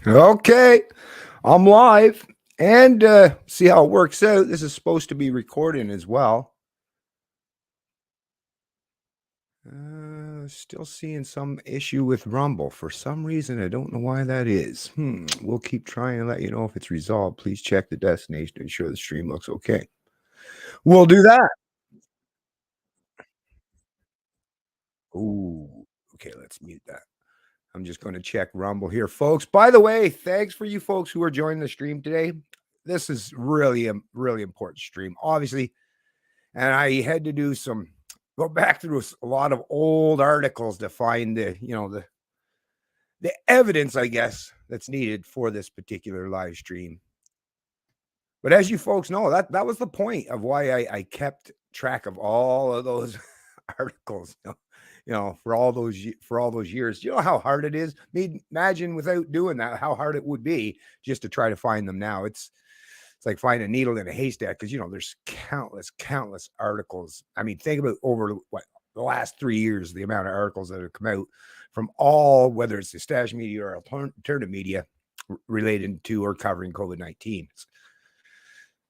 Okay, I'm live and see how it works out. This is supposed to be recording as well. Still seeing some issue with Rumble for some reason. I don't know why that is. We'll keep trying and let you know if it's resolved. Please check the destination to ensure the stream looks okay. We'll do that. Ooh, okay, let's mute that. I'm just going to check Rumble here, folks. By the way, thanks for you folks who are joining the stream today. This is really a really important stream, obviously. And I had to do go back through a lot of old articles to find the evidence, I guess, that's needed for this particular live stream. But as you folks know, that was the point of why I kept track of all of those articles. For all those years. You know how hard it is? Imagine without doing that, how hard it would be just to try to find them now. It's like finding a needle in a haystack because there's countless articles. I mean, think about over the last 3 years, the amount of articles that have come out from all, whether it's the stash media or alternative media related to or covering COVID-19.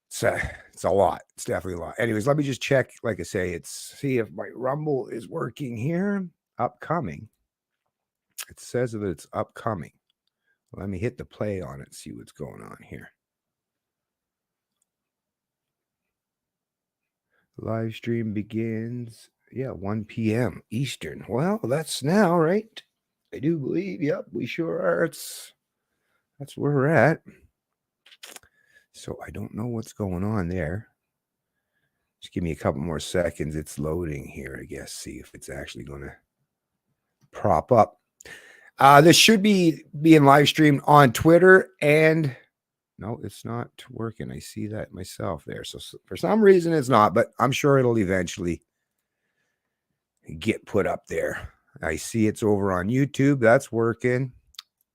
It's a lot. It's definitely a lot. Anyways, let me just check. Like I say, see if my Rumble is working here. Upcoming. It says that it's upcoming. Let me hit the play on it. See what's going on here. Live stream begins. 1 p.m. Eastern. Well, that's now, right? I do believe. Yep, we sure are. That's where we're at. So I don't know what's going on there. Just give me a couple more seconds. It's loading here, I guess. See if it's actually going to prop up. This should be being live streamed on Twitter, and no, it's not working. I see that myself there. So for some reason it's not, but I'm sure it'll eventually get put up there. I see it's over on YouTube. That's working.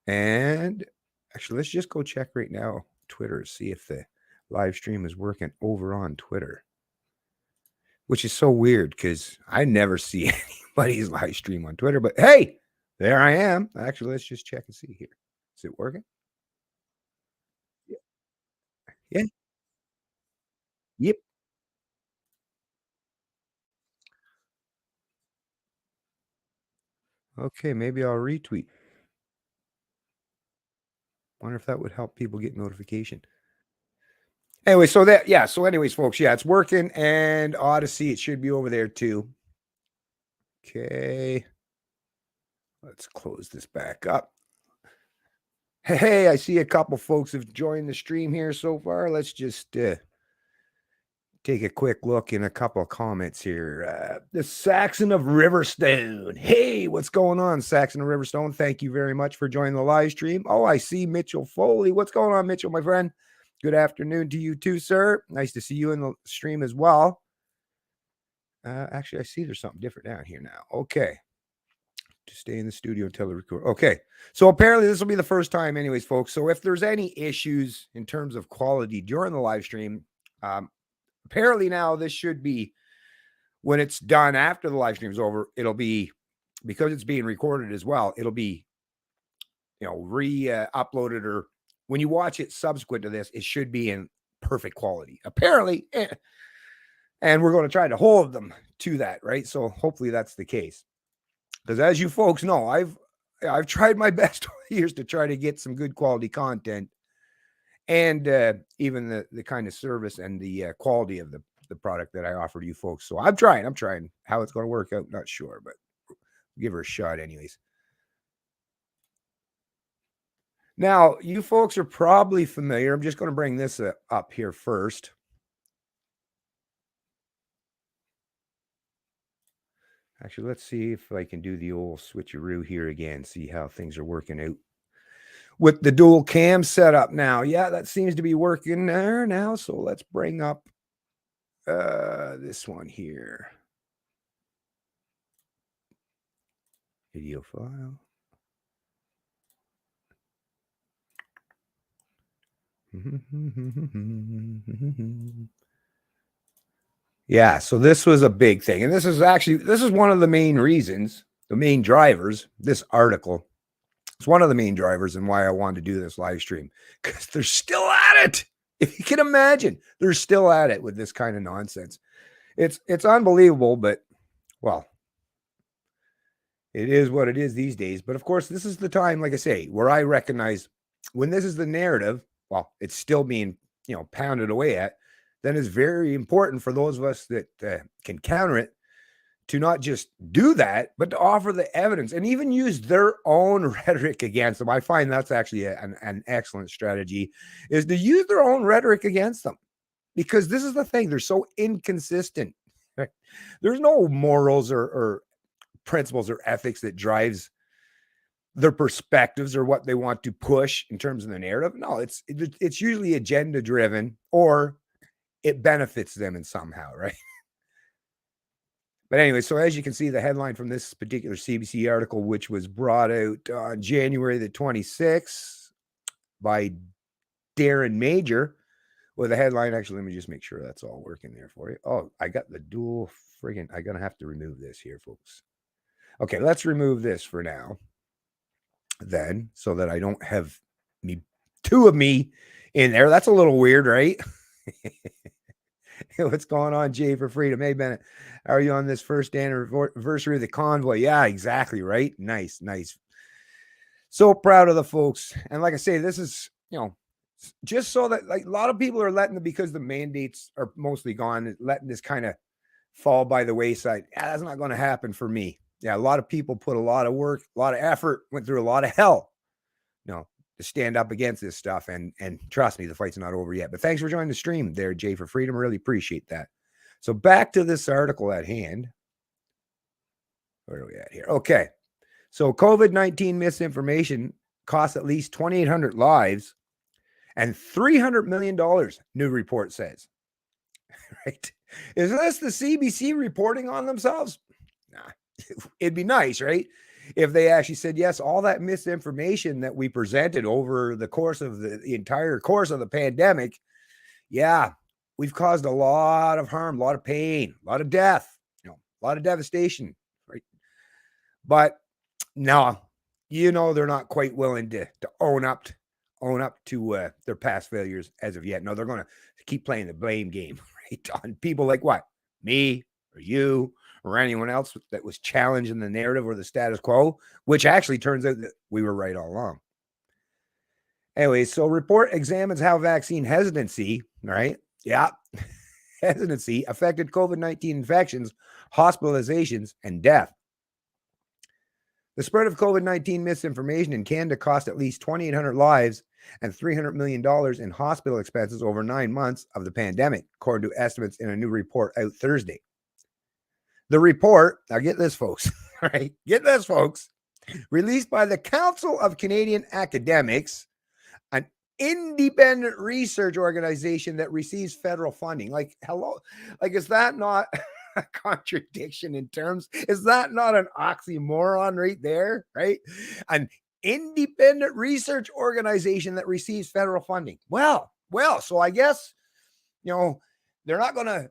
And actually, let's just go check right now Twitter, see if the live stream is working over on Twitter, which is so weird because I never see anybody's live stream on Twitter. But hey, there I am. Actually, let's just check and see here. Is it working? Yeah. Yep. Okay, maybe I'll retweet. Wonder if that would help people get notification. Anyway, so anyways, folks, it's working, and Odyssey, it should be over there too. Okay. Let's close this back up. Hey, I see a couple folks have joined the stream here so far. Let's just take a quick look in a couple of comments here. The Saxon of Riverstone. Hey, what's going on, Saxon of Riverstone? Thank you very much for joining the live stream. Oh, I see Mitchell Foley. What's going on, Mitchell, my friend? Good afternoon to you too, sir. Nice to see you in the stream as well. Actually, I see there's something different down here now. Okay. To stay in the studio until the record. Okay. So apparently this will be the first time anyways, folks. So if there's any issues in terms of quality during the live stream, apparently now this should be, when it's done after the live stream is over, it'll be, because it's being recorded as well, it'll be, re-uploaded, or when you watch it subsequent to this, it should be in perfect quality. Apparently, and we're going to try to hold them to that, right? So hopefully that's the case. Because as you folks know, I've tried my best over the years to try to get some good quality content, and even the kind of service and the quality of the product that I offer to you folks. So I'm trying. How it's going to work out, not sure, but give her a shot anyways. Now, you folks are probably familiar. I'm just going to bring this up here first. Actually, let's see if I can do the old switcheroo here again, see how things are working out with the dual cam setup now. Yeah, that seems to be working there now. So let's bring up this one here. Video file. Yeah, so this was a big thing. And this is one of the main reasons, the main drivers, this article It's one of the main drivers and why I wanted to do this live stream, because they're still at it. If you can imagine, they're still at it with this kind of nonsense. It's unbelievable, but well, it is what it is these days. But of course, this is the time, like I say, where I recognize when this is the narrative, well, it's still being, pounded away at, then it's very important for those of us that can counter it to not just do that, but to offer the evidence and even use their own rhetoric against them. I find that's actually an excellent strategy, is to use their own rhetoric against them. Because this is the thing, they're so inconsistent. Right? There's no morals or principles or ethics that drives their perspectives or what they want to push in terms of the narrative. No, it's usually agenda driven, or it benefits them in somehow, right? But anyway, so as you can see, the headline from this particular CBC article, which was brought out on January the 26th by Darren Major, with a headline, actually, let me just make sure that's all working there for you. Oh, I got the dual friggin', I'm going to have to remove this here, folks. Okay, let's remove this for now, then, so that I don't have two of me in there. That's a little weird, right? What's going on, Jay for Freedom? Hey, Bennett, how are you on this first anniversary of the convoy? Yeah, exactly, right? Nice. So proud of the folks. And like I say, this is, just so that, like, a lot of people are letting because the mandates are mostly gone, letting this kind of fall by the wayside. Yeah, that's not going to happen for me. Yeah, a lot of people put a lot of work, a lot of effort, went through a lot of hell, to stand up against this stuff. And trust me, the fight's not over yet. But thanks for joining the stream there, Jay for Freedom. Really appreciate that. So back to this article at hand. Where are we at here? Okay. So COVID-19 misinformation costs at least 2,800 lives and $300 million, new report says. Right? Is this the CBC reporting on themselves? Nah. It'd be nice, right? If they actually said, yes, all that misinformation that we presented over the course of the entire course of the pandemic, yeah, we've caused a lot of harm, a lot of pain, a lot of death, a lot of devastation, right? But no, they're not quite willing to own up to their past failures as of yet. No, they're going to keep playing the blame game, right, on people like what? Me or you or anyone else that was challenging the narrative or the status quo, which actually turns out that we were right all along. Anyway, so report examines how vaccine hesitancy, right? Yeah, hesitancy affected COVID-19 infections, hospitalizations, and death. The spread of COVID-19 misinformation in Canada cost at least 2,800 lives and $300 million in hospital expenses over 9 months of the pandemic, according to estimates in a new report out Thursday. The report, now get this, folks, right? Get this, folks, released by the Council of Canadian Academics, an independent research organization that receives federal funding. Like, hello, like, is that not a contradiction in terms? Is that not an oxymoron right there, right? An independent research organization that receives federal funding. Well, so I guess, they're not going to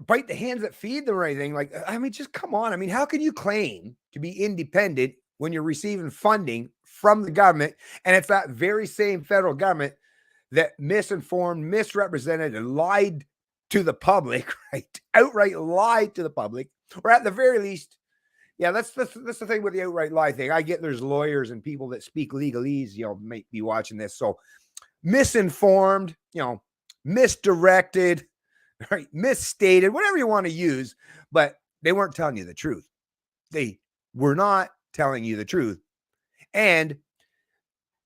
bite the hands that feed them or anything. Like, I mean, just come on. I mean, how can you claim to be independent when you're receiving funding from the government? And it's that very same federal government that misinformed, misrepresented, and lied to the public, right? Outright lied to the public, or at the very least, yeah, that's the thing with the outright lie thing. I get there's lawyers and people that speak legalese, might be watching this. So misinformed, misdirected, right? Misstated, whatever you want to use, but they weren't telling you the truth. They were not telling you the truth. And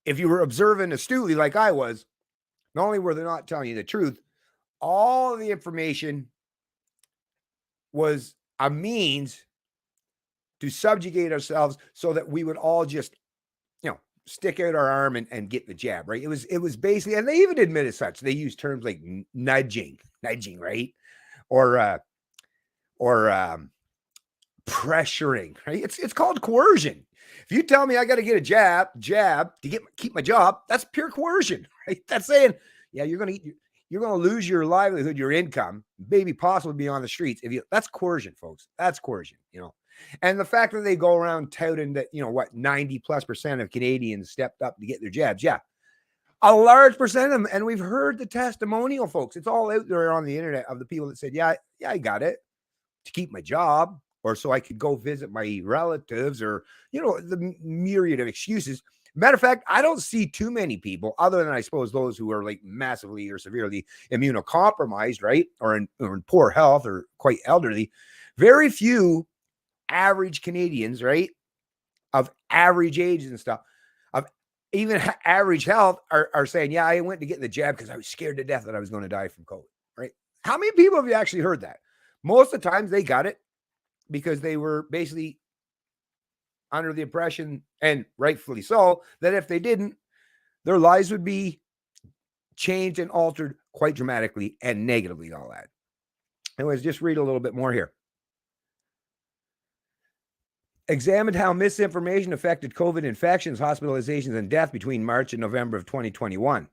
if you were observing astutely like I was, not only were they not telling you the truth, all of the information was a means to subjugate ourselves so that we would all just, stick out our arm and get the jab, right? It was basically, and they even admitted such. They use terms like nudging, right? Or pressuring, right? It's called coercion. If you tell me I got to get a jab to keep my job, that's pure coercion, right? That's saying, yeah, you're going to lose your livelihood, your income, maybe possibly be on the streets. That's coercion, folks. That's coercion, And the fact that they go around touting that, 90+% of Canadians stepped up to get their jabs. Yeah. A large percent of them. And we've heard the testimonial, folks. It's all out there on the internet of the people that said, yeah, I got it to keep my job, or so I could go visit my relatives, or, the myriad of excuses. Matter of fact, I don't see too many people, other than I suppose those who are like massively or severely immunocompromised, right? Or in poor health or quite elderly. Very few average Canadians, right? Of average age and stuff, of even average health are saying, yeah, I went to get the jab because I was scared to death that I was going to die from COVID, right? How many people have you actually heard that? Most of the times they got it because they were basically under the impression, and rightfully so, that if they didn't, their lives would be changed and altered quite dramatically and negatively, all that. Anyways, just read a little bit more here. Examined how misinformation affected COVID infections, hospitalizations, and death between March and November of 2021.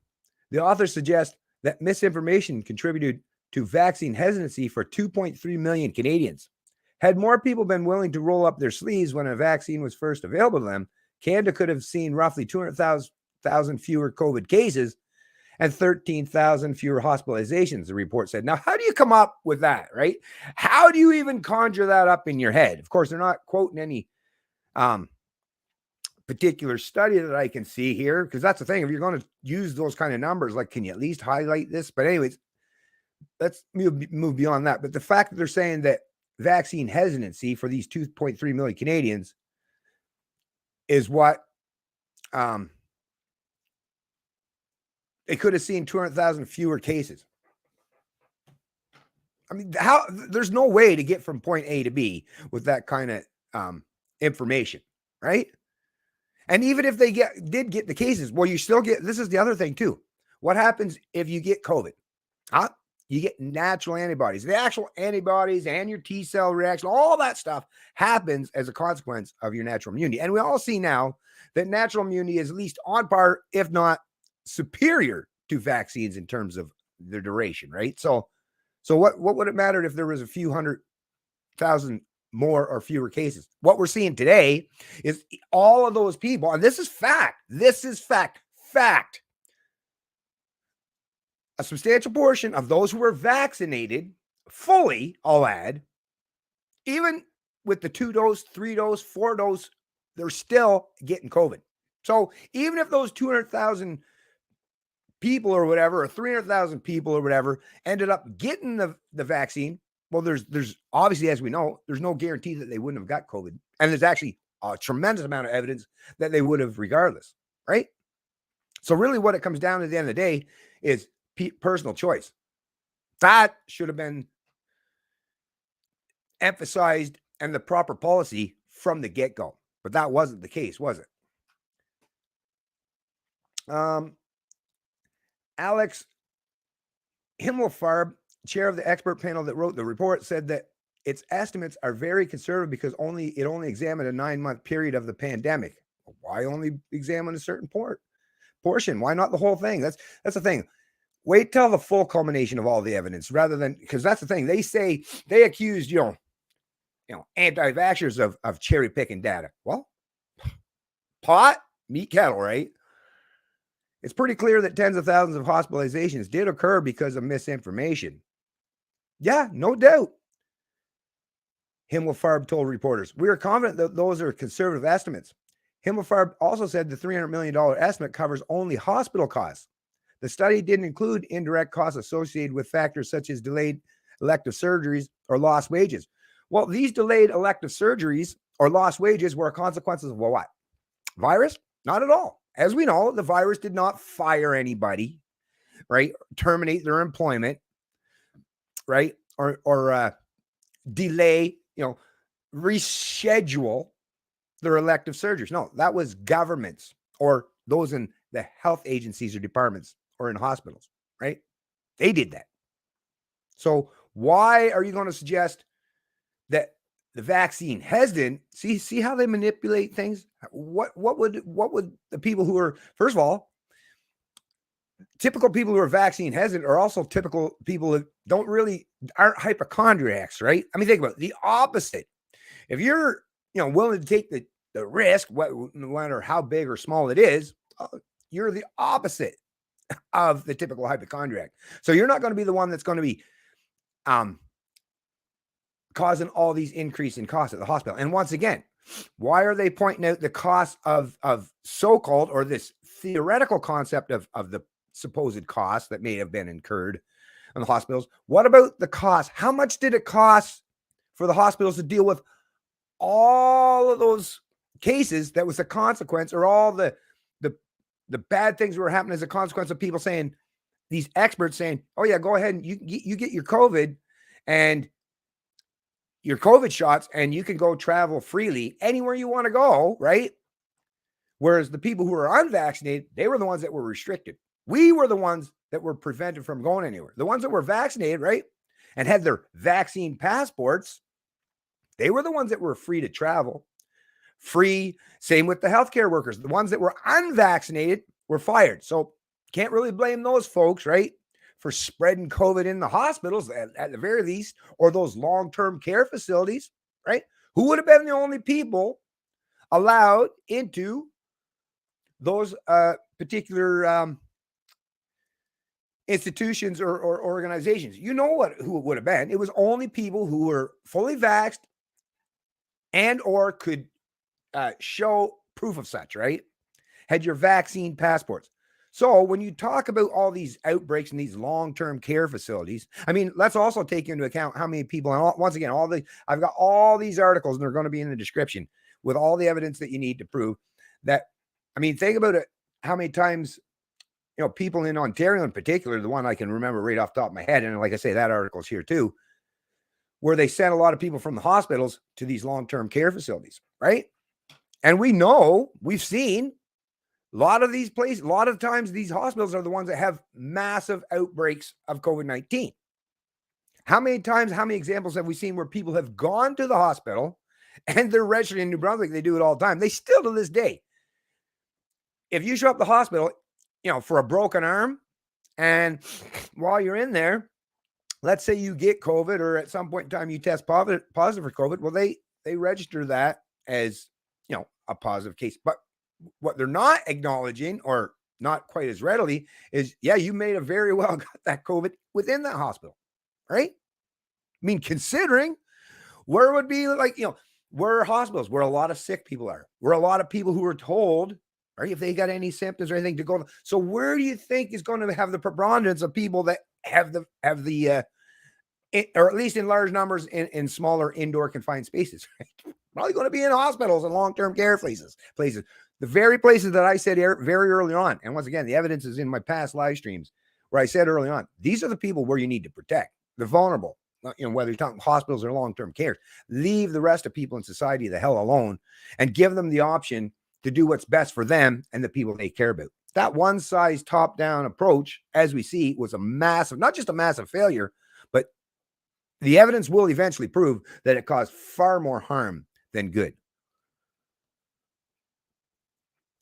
The authors suggest that misinformation contributed to vaccine hesitancy for 2.3 million Canadians. Had more people been willing to roll up their sleeves when a vaccine was first available to them, Canada could have seen roughly 200,000 fewer COVID cases and 13,000 fewer hospitalizations, the report said. Now, how do you come up with that, right? How do you even conjure that up in your head? Of course, they're not quoting any particular study that I can see here, because that's the thing. If you're going to use those kind of numbers, like, can you at least highlight this? But anyways, let's move beyond that. But the fact that they're saying that vaccine hesitancy for these 2.3 million Canadians is what they could have seen 200,000 fewer cases. I mean, there's no way to get from point A to B with that kind of information, right? And even if they did get the cases, well, you still get, this is the other thing too. What happens if you get COVID? You get natural antibodies. The actual antibodies and your T cell reaction, all that stuff happens as a consequence of your natural immunity. And we all see now that natural immunity is at least on par, if not superior, to vaccines in terms of their duration, right? So what would it matter if there was a few 100,000 more or fewer cases? What we're seeing today is all of those people, and this is fact. This is fact. A substantial portion of those who were vaccinated fully, I'll add, even with the 2-dose, 3-dose, 4-dose, they're still getting COVID. So even if those 200,000 people or whatever, or 300,000 people or whatever, ended up getting the vaccine, well, there's obviously, as we know, there's no guarantee that they wouldn't have got COVID. And there's actually a tremendous amount of evidence that they would have regardless, right? So really what it comes down to at the end of the day is personal choice. That should have been emphasized and the proper policy from the get-go. But that wasn't the case, was it? Alex Himmelfarb, chair of the expert panel that wrote the report, said that its estimates are very conservative because it only examined a 9-month period of the pandemic. Why only examine a certain portion? Why not the whole thing? That's the thing. Wait till the full culmination of all the evidence, rather than, because that's the thing. They accused, anti-vaxxers of cherry picking data. Well, pot, meat, cattle, right? It's pretty clear that tens of thousands of hospitalizations did occur because of misinformation. Yeah, no doubt. Himmelfarb told reporters, we are confident that those are conservative estimates. Himmelfarb also said the $300 million estimate covers only hospital costs. The study didn't include indirect costs associated with factors such as delayed elective surgeries or lost wages. Well, these delayed elective surgeries or lost wages were consequences of what? Virus? Not at all. As we know, the virus did not fire anybody, right? Terminate their employment, right? Or delay, reschedule their elective surgeries. No, that was governments or those in the health agencies or departments or in hospitals, right? They did that. So why are you going to suggest that the vaccine hesitant? See how they manipulate things? What would the people who are, first of all, typical people who are vaccine hesitant are also typical people that aren't hypochondriacs, right? I mean, think about it. The opposite. If you're, willing to take the risk, no matter how big or small it is, you're the opposite of the typical hypochondriac. So you're not going to be the one that's going to be causing all these increase in costs at the hospital. And once again, why are they pointing out the cost of so-called, or this theoretical concept of the supposed cost that may have been incurred in the hospitals? What about the cost? How much did it cost for the hospitals to deal with all of those cases that was a consequence, or all the bad things that were happening as a consequence of people saying, these experts saying, oh yeah, go ahead and you get your COVID and your COVID shots and you can go travel freely anywhere you want to go, right? Whereas the people who are unvaccinated, they were the ones that were restricted. We were the ones that were prevented from going anywhere. The ones that were vaccinated, right, and had their vaccine passports, they were the ones that were free to travel. Free. Same with the healthcare workers. The ones that were unvaccinated were fired. So can't really blame those folks, right, for spreading COVID in the hospitals at the very least, or those long-term care facilities, right? Who would have been the only people allowed into those particular institutions or organizations? You know who it would have been. It was only people who were fully vaxxed and or could show proof of such, right? Had your vaccine passports. So when you talk about all these outbreaks in these long-term care facilities, I mean, let's also take into account how many people, and once again, I've got all these articles and they're going to be in the description with all the evidence that you need to prove that. I mean, think about it, how many times, people in Ontario in particular, the one I can remember right off the top of my head, and like I say, that article's here too, where they sent a lot of people from the hospitals to these long-term care facilities, right? And we've seen a lot of these places, a lot of times these hospitals are the ones that have massive outbreaks of COVID-19. How many times, how many examples have we seen where people have gone to the hospital and they're registered in New Brunswick? They do it all the time. They still, to this day, if you show up at the hospital, for a broken arm, and while you're in there, let's say you get COVID, or at some point in time you test positive for COVID, well, they register that as, a positive case. But what they're not acknowledging, or not quite as readily, is, yeah, you may have very well got that COVID within that hospital, right? I mean, considering where would be like, where are hospitals where a lot of sick people are, where a lot of people who are told, right, if they got any symptoms or anything to go. So where do you think is going to have the preponderance of people that have the or at least in large numbers in smaller indoor confined spaces, right? Probably going to be in hospitals and long-term care places. The very places that I said very early on, and once again, the evidence is in my past live streams where I said early on, these are the people where you need to protect the vulnerable. Whether you're talking hospitals or long-term care, leave the rest of people in society the hell alone and give them the option to do what's best for them and the people they care about. That one-size top-down approach, as we see, was not just a massive failure, but the evidence will eventually prove that it caused far more harm than good.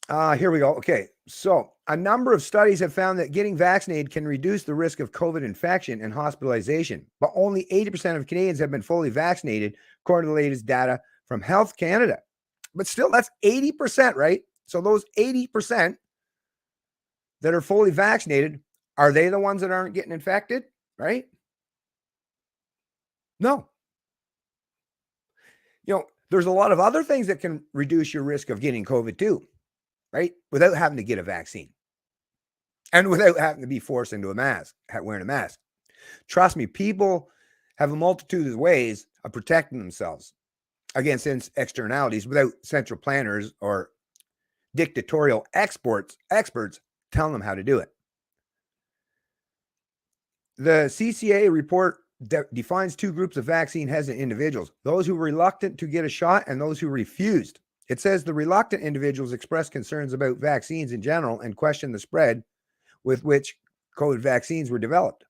Here we go. Okay. So a number of studies have found that getting vaccinated can reduce the risk of COVID infection and hospitalization, but only 80% of Canadians have been fully vaccinated, according to the latest data from Health Canada. But still, that's 80%, right? So those 80% that are fully vaccinated, are they the ones that aren't getting infected, right? No. There's a lot of other things that can reduce your risk of getting COVID too, right? Without having to get a vaccine and without having to be forced into wearing a mask. Trust me, people have a multitude of ways of protecting themselves against externalities without central planners or dictatorial experts telling them how to do it. The CCA report defines two groups of vaccine hesitant individuals: those who were reluctant to get a shot and those who refused. It says the reluctant individuals expressed concerns about vaccines in general and questioned the spread with which COVID vaccines were developed.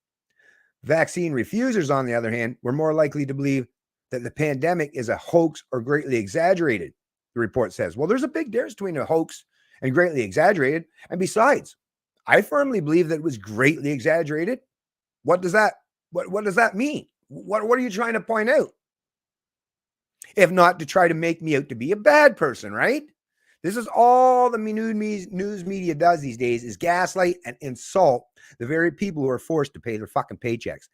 Vaccine refusers, on the other hand, were more likely to believe that the pandemic is a hoax or greatly exaggerated, the report says. Well, there's a big difference between a hoax and greatly exaggerated. And besides, I firmly believe that it was greatly exaggerated. What does that mean? What are you trying to point out? if not to try to make me out to be a bad person, right? This is all the news media does these days, is gaslight and insult the very people who are forced to pay their fucking paychecks.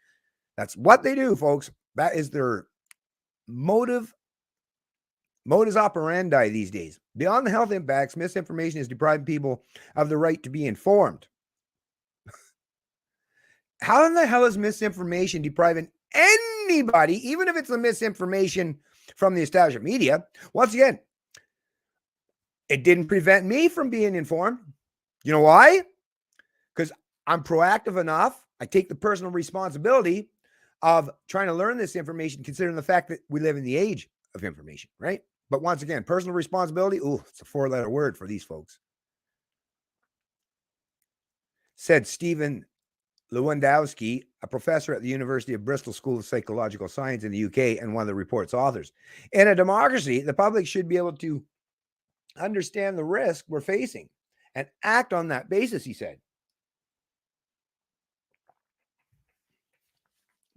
That's what they do, folks. That is their modus operandi these days. Beyond the health impacts, misinformation is depriving people of the right to be informed. How in the hell is misinformation depriving anybody, even if it's the misinformation from the establishment media? Once again, it didn't prevent me from being informed. You know why? Because I'm proactive enough. I take the personal responsibility of trying to learn this information, considering the fact that we live in the age of information, right? But once again, personal responsibility, it's a 4-letter word for these folks. Said Stephen Lewandowski, a professor at the University of Bristol School of Psychological Science in the UK and one of the report's authors. In a democracy, the public should be able to understand the risk we're facing and act on that basis, he said.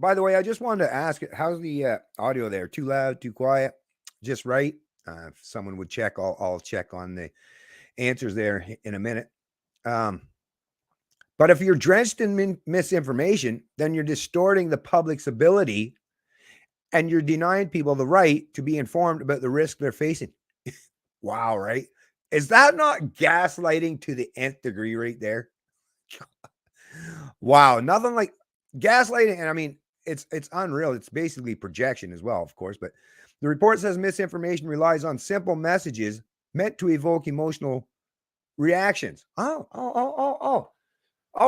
By the way, I just wanted to ask, how's the audio there? Too loud, too quiet, just right? If someone would check, I'll check on the answers there in a minute. But if you're drenched in misinformation, then you're distorting the public's ability and you're denying people the right to be informed about the risk they're facing. Wow, right? Is that not gaslighting to the nth degree right there? Wow, nothing like gaslighting. And I mean, it's unreal. It's basically projection as well, of course. But the report says misinformation relies on simple messages meant to evoke emotional reactions. Oh,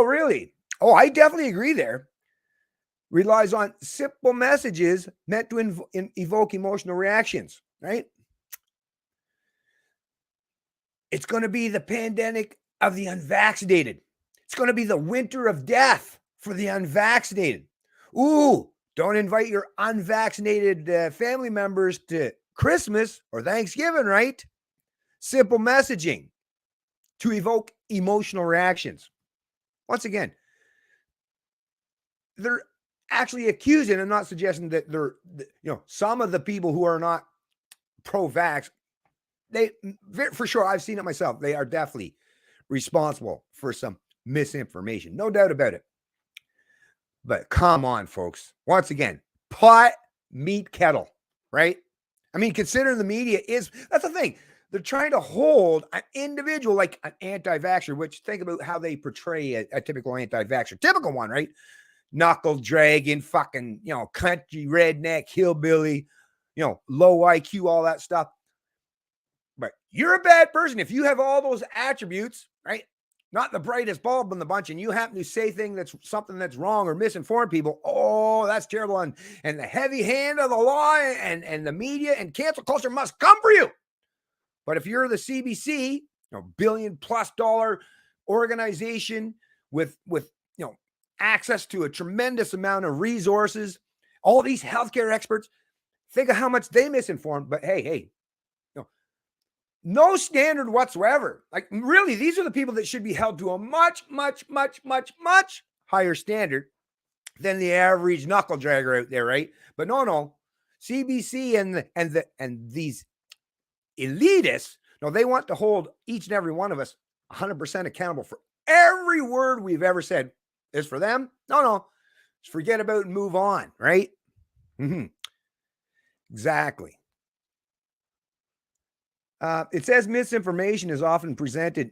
really? Oh, I definitely agree there. Relies on simple messages meant to evoke emotional reactions, right? It's going to be the pandemic of the unvaccinated. It's going to be the winter of death for the unvaccinated. Ooh, don't invite your unvaccinated family members to Christmas or Thanksgiving, right? Simple messaging to evoke emotional reactions. Once again, they're actually accusing, I'm not suggesting that they're, some of the people who are not pro-vax, they, for sure, I've seen it myself. They are definitely responsible for some misinformation. No doubt about it. But come on, folks. Once again, pot, meat, kettle, right? I mean, considering the media that's the thing. They're trying to hold an individual like an anti-vaxxer, which think about how they portray a typical anti-vaxxer. Typical one, right? Knuckle dragging, fucking, country redneck, hillbilly, low IQ, all that stuff. But you're a bad person if you have all those attributes, right? Not the brightest bulb in the bunch, and you happen to say something that's wrong or misinform people. Oh, that's terrible. And the heavy hand of the law and the media and cancel culture must come for you. But if you're the CBC, $1 billion+ organization with access to a tremendous amount of resources, all these healthcare experts, think of how much they misinformed. But hey, no standard whatsoever. Like, really, these are the people that should be held to a much, much, much, much, much higher standard than the average knuckle dragger out there, right? But no, CBC and these elitists, they want to hold each and every one of us 100% accountable for every word we've ever said. Is for them? No, just forget about it and move on, right? Mm-hmm. Exactly. It says misinformation is often presented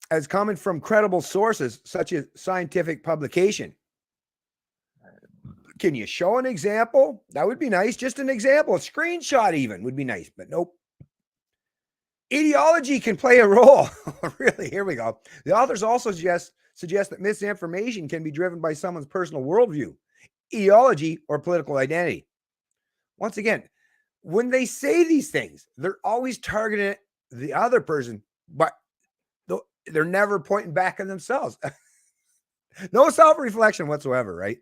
as coming from credible sources such as scientific publication. Can you show an example? That would be nice. Just an example, a screenshot even would be nice, but nope. Ideology can play a role. Really, here we go. The authors also suggest that misinformation can be driven by someone's personal worldview, ideology, or political identity. Once again, when they say these things, they're always targeting the other person, but they're never pointing back at themselves. No self-reflection whatsoever, right?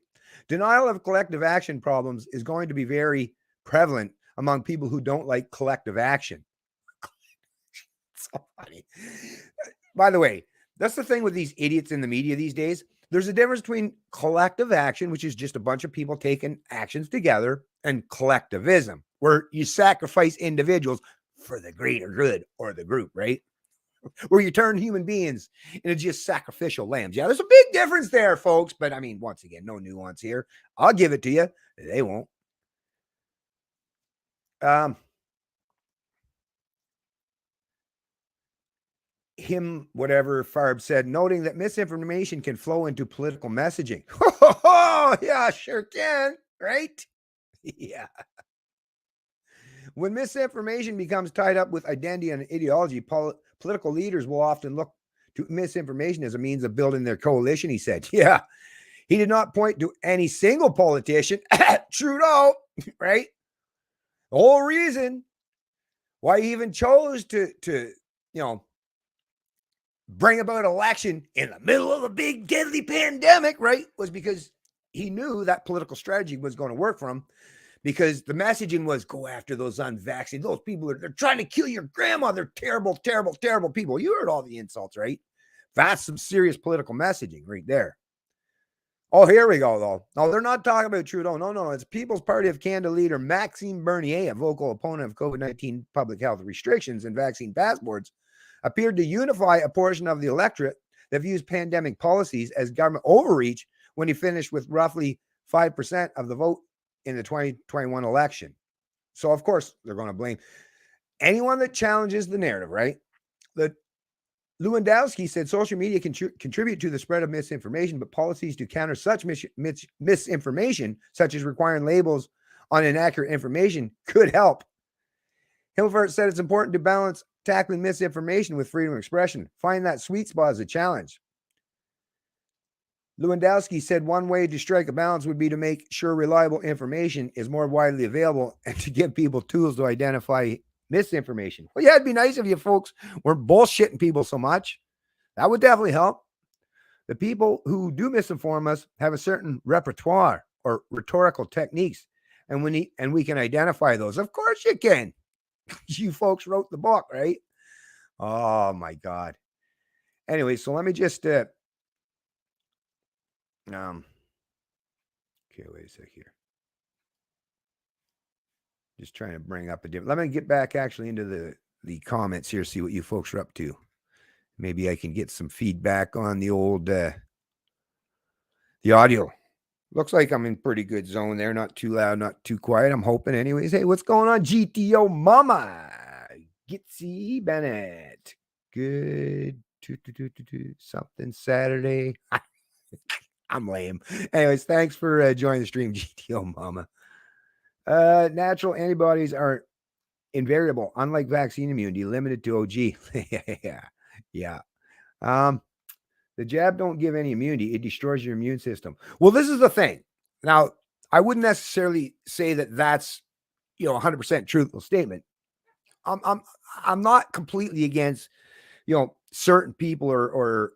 Denial of collective action problems is going to be very prevalent among people who don't like collective action. So funny. By the way, that's the thing with these idiots in the media these days. There's a difference between collective action, which is just a bunch of people taking actions together, and collectivism, where you sacrifice individuals for the greater good or the group, right? Where you turn human beings into just sacrificial lambs. Yeah, there's a big difference there, folks. But I mean, once again, no nuance here. I'll give it to you. They won't. Whatever Farb said, noting that misinformation can flow into political messaging. Yeah, sure can, right? Yeah. When misinformation becomes tied up with identity and ideology, political leaders will often look to misinformation as a means of building their coalition, he said. Yeah. He did not point to any single politician, Trudeau, right? The whole reason why he even chose to bring about election in the middle of a big deadly pandemic, right, was because he knew that political strategy was going to work for him, because the messaging was go after those unvaccinated. Those people they're trying to kill your grandma. They're terrible, terrible, terrible people. You heard all the insults, right? That's some serious political messaging right there. Oh, here we go, though. No, they're not talking about Trudeau. No. It's People's Party of Canada leader Maxime Bernier, a vocal opponent of COVID-19 public health restrictions and vaccine passports, appeared to unify a portion of the electorate that views pandemic policies as government overreach when he finished with roughly 5% of the vote in the 2021 election. So, of course, they're going to blame anyone that challenges the narrative, right? Lewandowski said social media can contribute to the spread of misinformation, but policies to counter such misinformation, such as requiring labels on inaccurate information, could help. Hilfert said it's important to balance tackling misinformation with freedom of expression. Find that sweet spot as a challenge. Lewandowski said one way to strike a balance would be to make sure reliable information is more widely available and to give people tools to identify misinformation. Well, yeah, it'd be nice if you folks weren't bullshitting people so much. That would definitely help. The people who do misinform us have a certain repertoire or rhetorical techniques, and we can identify those. Of course you can. You folks wrote the book, right? Oh my God. Anyway, so let me just okay, wait a sec here. Just trying to bring up a different. Let me get back actually into the comments here, see what you folks are up to. Maybe I can get some feedback on the old the audio. Looks like I'm in pretty good zone there. Not too loud, not too quiet. I'm hoping anyways. Hey, what's going on, GTO Mama? Gitsy Bennett. Good. Something Saturday. I'm lame. Anyways, thanks for joining the stream, GTO Mama. Natural antibodies are invariable, unlike vaccine immunity, limited to OG. Yeah. The jab don't give any immunity. It destroys your immune system. Well, this is the thing. Now, I wouldn't necessarily say that that's 100% truthful statement. I'm not completely against certain people or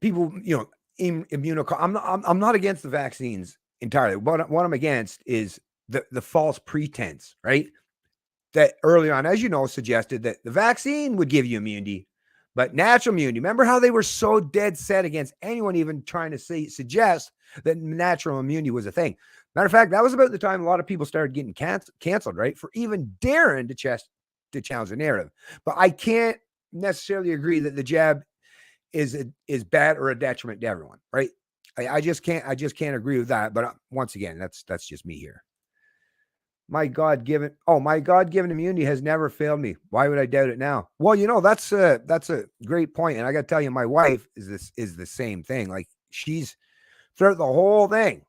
people I'm not against the vaccines entirely. What I'm against is the false pretense, right? That early on, as you know, suggested that the vaccine would give you immunity, but natural immunity. Remember how they were so dead set against anyone even trying to suggest that natural immunity was a thing. Matter of fact, that was about the time a lot of people started getting canceled, right? For even daring to challenge the narrative. But I can't necessarily agree that the jab is bad or a detriment to everyone, right? I just can't agree with that. But once again, that's just me here. My God-given immunity has never failed me. Why would I doubt it now? Well, that's a great point. And I got to tell you, my wife is the same thing. Like she's throughout the whole thing,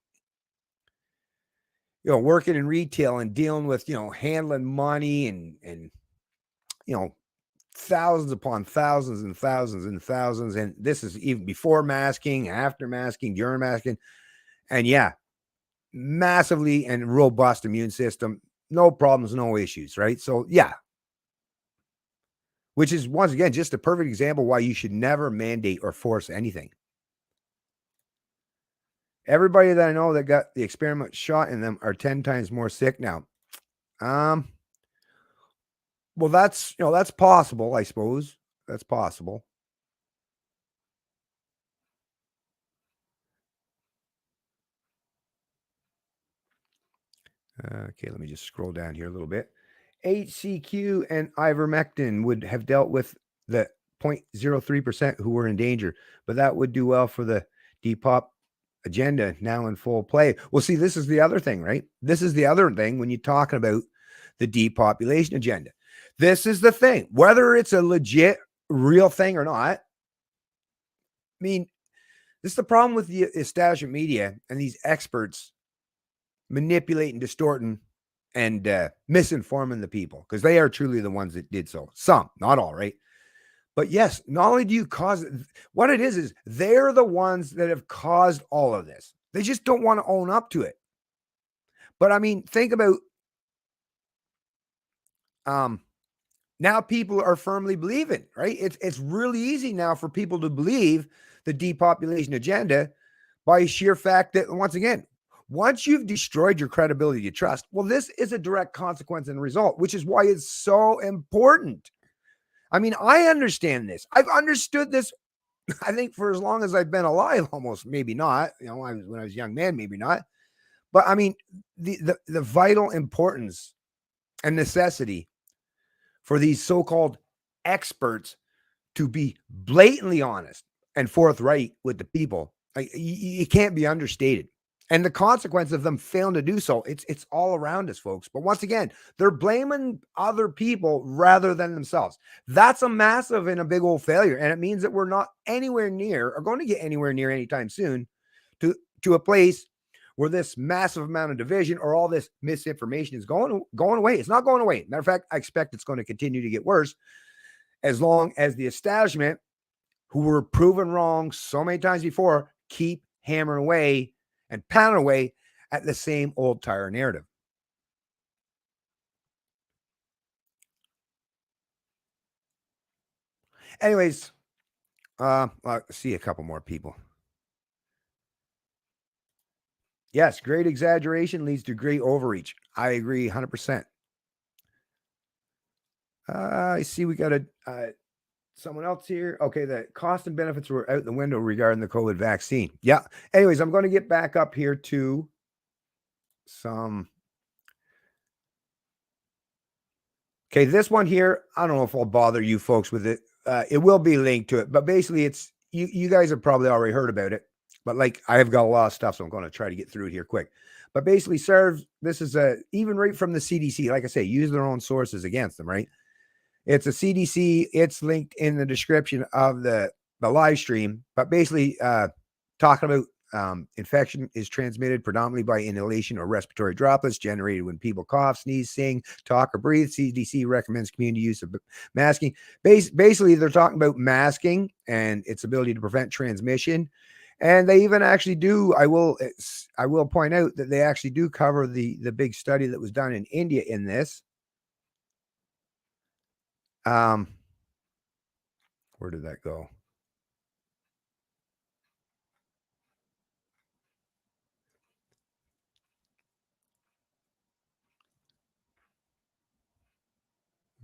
working in retail and dealing with, handling money and thousands upon thousands and thousands and thousands. And this is even before masking, after masking, during masking. And yeah, massively and robust immune system, no problems, no issues, right? So yeah, which is once again just a perfect example why you should never mandate or force anything. Everybody that I know that got the experiment shot in them are 10 times more sick now. Well, that's possible, I suppose. That's possible. Okay, let me just scroll down here a little bit. HCQ and ivermectin would have dealt with the 0.03% who were in danger, but that would do well for the depop agenda now in full play. Well, see, this is the other thing, right? This is the other thing when you're talking about the depopulation agenda. This is the thing, whether it's a legit, real thing or not. I mean, this is the problem with the establishment media and these experts manipulating, distorting, and misinforming the people, because they are truly the ones that did so. Some, not all, right? But yes, not only do you cause what it is they're the ones that have caused all of this. They just don't want to own up to it. But I mean, think about um now people are firmly believing, right? It's really easy now for people to believe the depopulation agenda by sheer fact that, once again, once you've destroyed your credibility to trust, well, this is a direct consequence and result, which is why it's so important. I mean, I understand this. I've understood this, I think, for as long as I've been alive, almost, maybe not. When I was a young man, maybe not. But I mean, the vital importance and necessity for these so-called experts to be blatantly honest and forthright with the people. It can't be understated. And the consequence of them failing to do so, it's all around us, folks. But once again, they're blaming other people rather than themselves. That's a massive and a big old failure. And it means that we're not anywhere near or going to get anywhere near anytime soon to a place where this massive amount of division or all this misinformation is going away. It's not going away. Matter of fact, I expect it's going to continue to get worse as long as the establishment, who were proven wrong so many times before, keep hammering away and pounding away at the same old tire narrative. Anyways, I'll see a couple more people. Yes, great exaggeration leads to great overreach. I agree 100%. I see we got someone else here. Okay, the cost and benefits were out the window regarding the COVID vaccine. Yeah. Anyways, I'm going to get back up here to some. Okay, this one here, I don't know if I'll bother you folks with it. It will be linked to it, but basically it's you guys have probably already heard about it. But like I have got a lot of stuff, so I'm going to try to get through it here quick. But basically, serve this is a even right from the CDC. Like I say, use their own sources against them, right? It's a CDC. It's linked in the description of the live stream. But basically, talking about infection is transmitted predominantly by inhalation or respiratory droplets generated when people cough, sneeze, sing, talk, or breathe. CDC recommends community use of masking. Basically, they're talking about masking and its ability to prevent transmission. And they even actually do. I will point out that they actually do cover the big study that was done in India in this. Where did that go?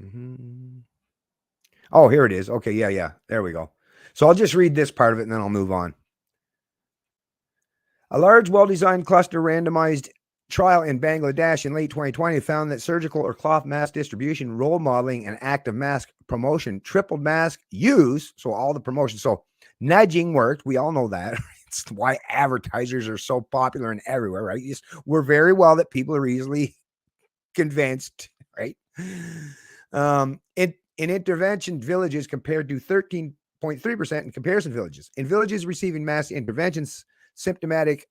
Mm-hmm. Oh, here it is. Okay, yeah. There we go. So I'll just read this part of it and then I'll move on. A large, well-designed cluster randomized trial in Bangladesh in late 2020 found that surgical or cloth mask distribution, role modeling, and active mask promotion tripled mask use. So all the promotion. So nudging worked. We all know that. It's why advertisers are so popular and everywhere, right? We're very well that people are easily convinced, right? In intervention villages compared to 13.3% in comparison villages. In villages receiving mass interventions, symptomatic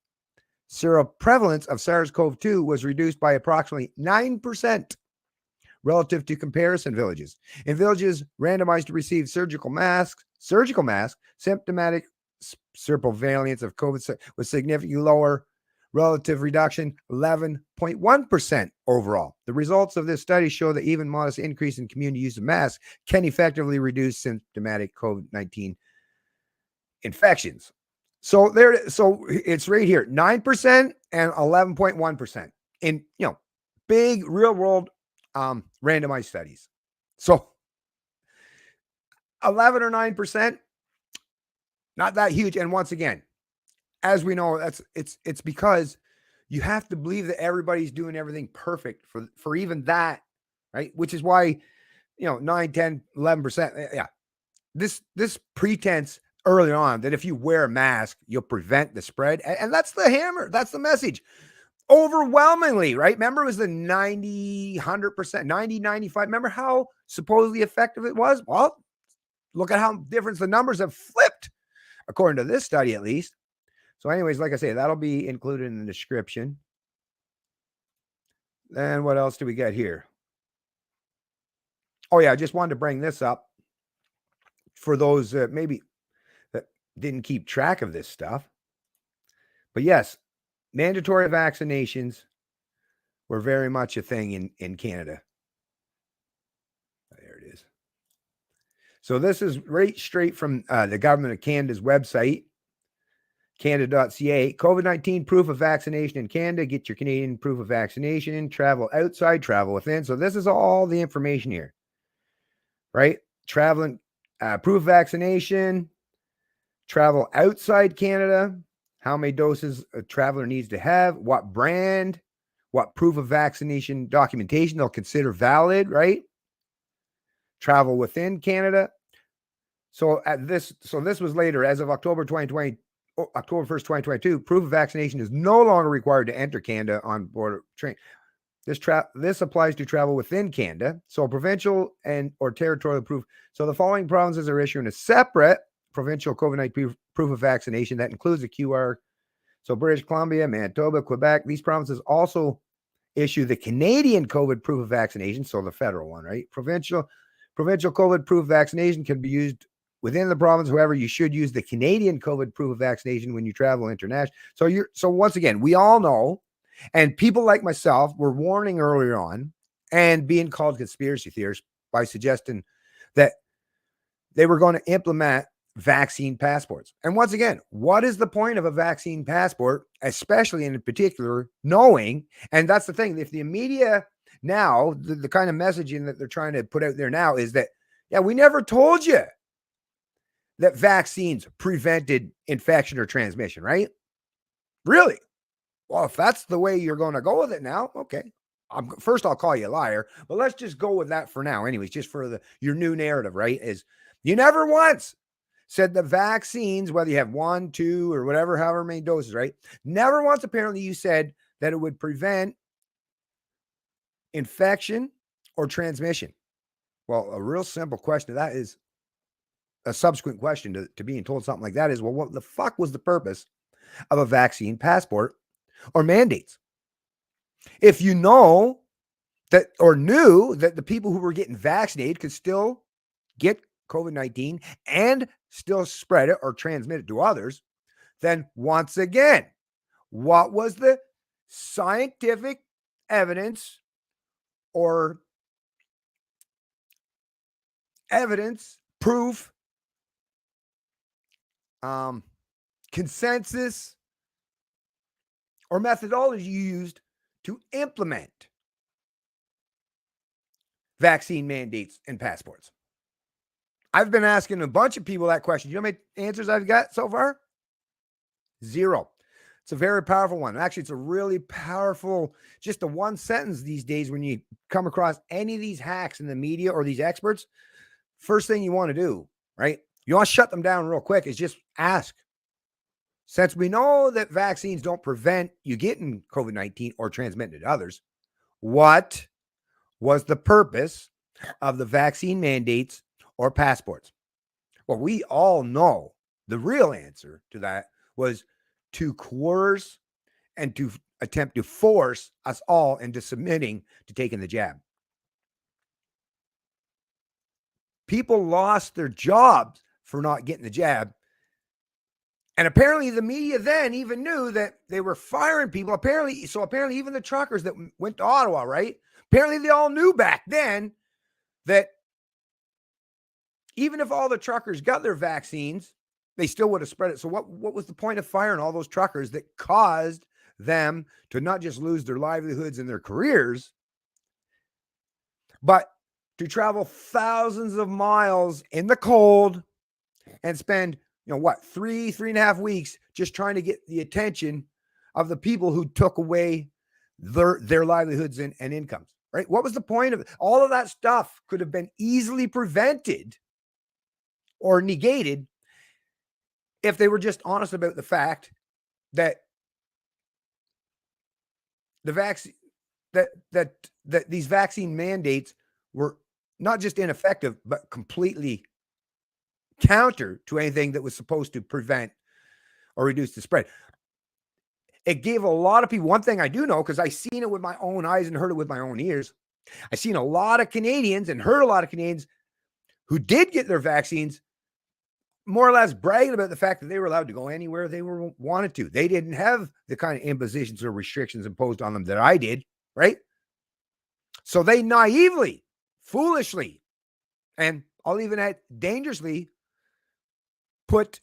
seroprevalence of SARS-CoV-2 was reduced by approximately 9% relative to comparison villages. In villages randomized to receive surgical masks, symptomatic seroprevalence of COVID was significantly lower. Relative reduction 11.1% overall. The results of this study show that even modest increase in community use of masks can effectively reduce symptomatic COVID-19 infections. So it's right here, 9% and 11.1% in big real world randomized studies. So 11 or 9%, not that huge. And once again, as we know, it's because you have to believe that everybody's doing everything perfect for even that, right? Which is why, 9, 10, 11%. Yeah. This pretense early on that if you wear a mask, you'll prevent the spread. And that's the hammer. That's the message. Overwhelmingly, right? Remember, it was the 90, 100%, 90, 95. Remember how supposedly effective it was? Well, look at how different the numbers have flipped, according to this study, at least. So anyways, like I say, that'll be included in the description. Then what else do we get here? Oh, yeah, I just wanted to bring this up for those maybe that didn't keep track of this stuff. But yes, mandatory vaccinations were very much a thing in Canada. There it is. So this is right straight from the government of Canada's website, canada.ca. COVID-19 proof of vaccination in Canada. Get your Canadian proof of vaccination. Travel outside, travel within. So this is all the information here, right? Traveling, proof of vaccination, travel outside Canada, how many doses a traveler needs to have, what brand, what proof of vaccination documentation they'll consider valid, right? Travel within Canada. So this was later, as of October 2020, October 1st, 2022, proof of vaccination is no longer required to enter Canada on board train. This applies to travel within Canada. So provincial and or territorial proof. So the following provinces are issuing a separate provincial COVID-19 proof of vaccination that includes a QR. So British Columbia, Manitoba, Quebec, these provinces also issue the Canadian COVID proof of vaccination. So the federal one, right? Provincial COVID proof of vaccination can be used within the province. However, you should use the Canadian COVID proof of vaccination when you travel international. So once again, we all know, and people like myself were warning earlier on and being called conspiracy theorists by suggesting that they were going to implement vaccine passports. And once again, what is the point of a vaccine passport, especially in particular, knowing, and that's the thing, if the media now, the kind of messaging that they're trying to put out there now is that, yeah, we never told you that vaccines prevented infection or transmission, right? Really? Well, if that's the way you're going to go with it now, okay. First, I'll call you a liar, but let's just go with that for now. Anyways, just for your new narrative, right? Is you never once said the vaccines, whether you have 1, 2, or whatever, however many doses, right? Never once apparently you said that it would prevent infection or transmission. Well, a real simple question to that is a subsequent question to being told something like that is, well, what the fuck was the purpose of a vaccine passport or mandates? If you know that or knew that the people who were getting vaccinated could still get COVID-19 and still spread it or transmit it to others, then once again, what was the scientific evidence or proof, consensus, or methodology used to implement vaccine mandates and passports? I've been asking a bunch of people that question. You know how many answers I've got so far? 0. It's a very powerful one. Actually, it's a really powerful, just a one sentence these days when you come across any of these hacks in the media or these experts. First thing you want to do, right? You want to shut them down real quick is just ask. Since we know that vaccines don't prevent you getting COVID-19 or transmitting it to others, what was the purpose of the vaccine mandates or passports? Well, we all know the real answer to that was to coerce and to attempt to force us all into submitting to taking the jab. People lost their jobs for not getting the jab. And apparently the media then even knew that they were firing people. Apparently even the truckers that went to Ottawa, right? Apparently they all knew back then that even if all the truckers got their vaccines, they still would have spread it. So what was the point of firing all those truckers that caused them to not just lose their livelihoods and their careers, but to travel thousands of miles in the cold and spend, 3.5 weeks just trying to get the attention of the people who took away their livelihoods and incomes, right? What was the point of it? All of that stuff could have been easily prevented or negated if they were just honest about the fact that the vaccine that these vaccine mandates were not just ineffective, but completely counter to anything that was supposed to prevent or reduce the spread. It gave a lot of people, one thing I do know, because I seen it with my own eyes and heard it with my own ears. I seen a lot of Canadians and heard a lot of Canadians who did get their vaccines more or less bragging about the fact that they were allowed to go anywhere they wanted to. They didn't have the kind of impositions or restrictions imposed on them that I did, right? So they naively, foolishly, and I'll even add dangerously put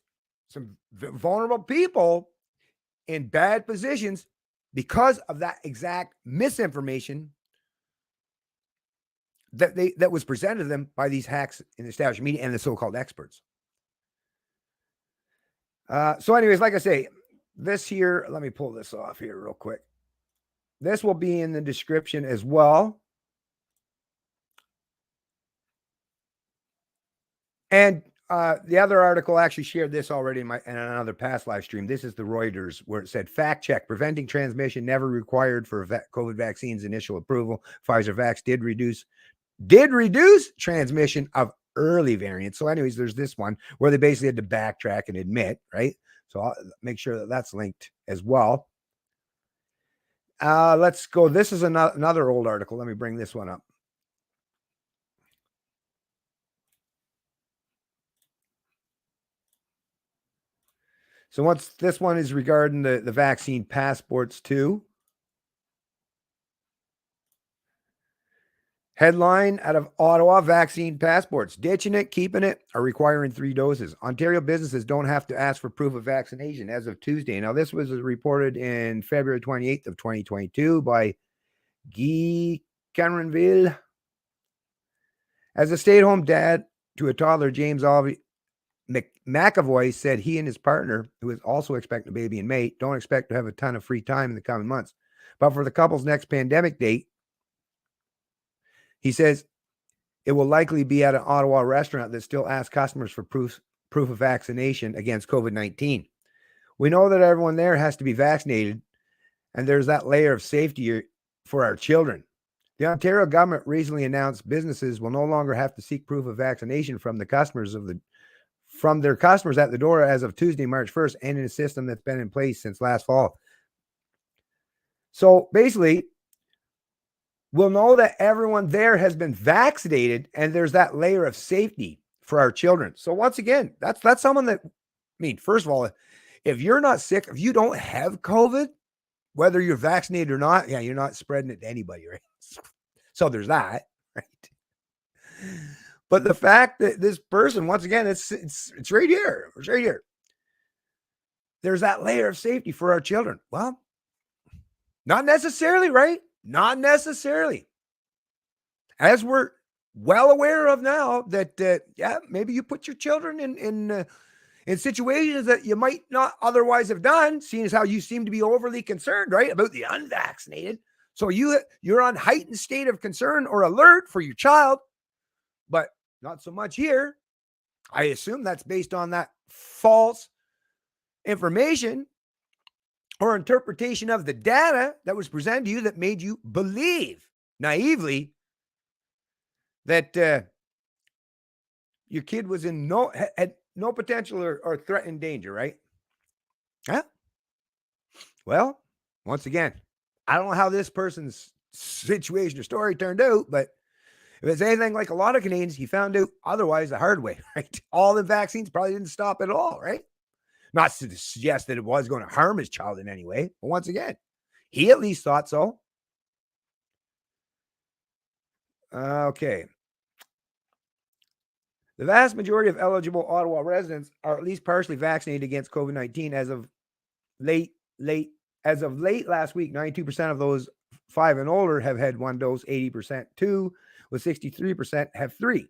some vulnerable people in bad positions because of that exact misinformation that was presented to them by these hacks in the established media and the so-called experts. So anyways, like I say, this here, let me pull this off here real quick. This will be in the description as well. And the other article actually shared this already in another past live stream. This is the Reuters, where it said, fact check, preventing transmission never required for COVID vaccines initial approval. Pfizer Vax did reduce transmission of early variants. So anyways, there's this one where they basically had to backtrack and admit, right? So I'll make sure that that's linked as well. Let's go. This is another old article. Let me bring this one up. So this one is regarding the vaccine passports too. Headline out of Ottawa, vaccine passports. Ditching it, keeping it, or requiring 3 doses. Ontario businesses don't have to ask for proof of vaccination as of Tuesday. Now, this was reported in February 28th of 2022 by Guy Cameronville. As a stay-at-home dad to a toddler, James McAvoy said he and his partner, who is also expecting a baby in May, don't expect to have a ton of free time in the coming months. But for the couple's next pandemic date, he says it will likely be at an Ottawa restaurant that still asks customers for proof of vaccination against COVID-19. We know that everyone there has to be vaccinated, and there's that layer of safety for our children. The Ontario government recently announced businesses will no longer have to seek proof of vaccination from their customers at the door as of Tuesday, March 1st, and in a system that's been in place since last fall. So basically, we'll know that everyone there has been vaccinated, and there's that layer of safety for our children. So once again, that's someone that, I mean, first of all, if you're not sick, if you don't have COVID, whether you're vaccinated or not, yeah, you're not spreading it to anybody, right? So there's that, right? But the fact that this person, once again, it's right here. It's right here. There's that layer of safety for our children. Well, not necessarily, right? Not necessarily. As we're well aware of now that, yeah, maybe you put your children in situations that you might not otherwise have done, seeing as how you seem to be overly concerned, right, about the unvaccinated. So you're on heightened state of concern or alert for your child, but not so much here. I assume that's based on that false information or interpretation of the data that was presented to you that made you believe naively that your kid was had no potential or threatened danger, right? Yeah. Well, once again, I don't know how this person's situation or story turned out, but if it's anything like a lot of Canadians, he found out otherwise the hard way, right? All the vaccines probably didn't stop at all, right? Not to suggest that it was going to harm his child in any way, but once again, he at least thought so. Okay. The vast majority of eligible Ottawa residents are at least partially vaccinated against COVID-19 as of late last week. 92% of those 5 and older have had 1 dose, 80% 2, with 63% have 3.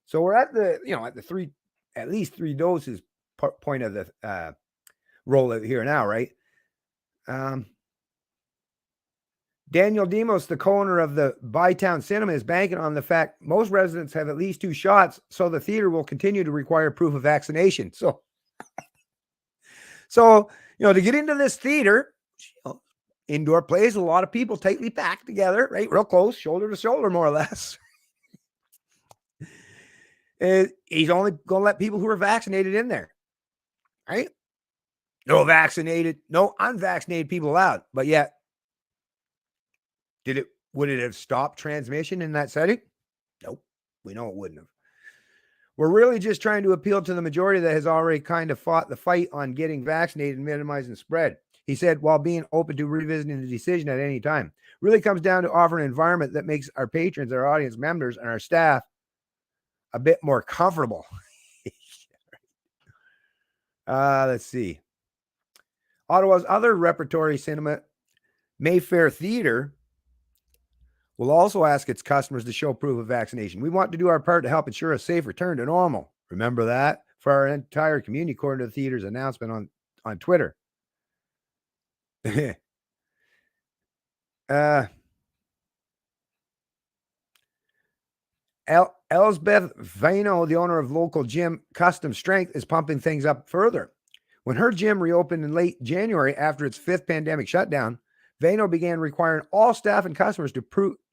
So we're at at least 3 doses point of the rollout here now, right? Daniel Demos, the co-owner of the Bytown Cinema, is banking on the fact most residents have at least 2 shots, so the theater will continue to require proof of vaccination. So to get into this theater, indoor plays, a lot of people tightly packed together, right? Real close, shoulder to shoulder, more or less. He's only going to let people who are vaccinated in there, right? No vaccinated, no unvaccinated people allowed. But yet, would it have stopped transmission in that setting? Nope. We know it wouldn't have. We're really just trying to appeal to the majority that has already kind of fought the fight on getting vaccinated and minimizing the spread. He said, while being open to revisiting the decision at any time. Really comes down to offering an environment that makes our patrons, our audience members, and our staff a bit more comfortable. Let's see. Ottawa's other repertory cinema, Mayfair Theatre, will also ask its customers to show proof of vaccination. We want to do our part to help ensure a safe return to normal. Remember that? For our entire community, according to the theater's announcement on Twitter. Elsbeth Vano, the owner of local gym Custom Strength, is pumping things up further. When her gym reopened in late January after its 5th pandemic shutdown, Vano began requiring all staff and customers to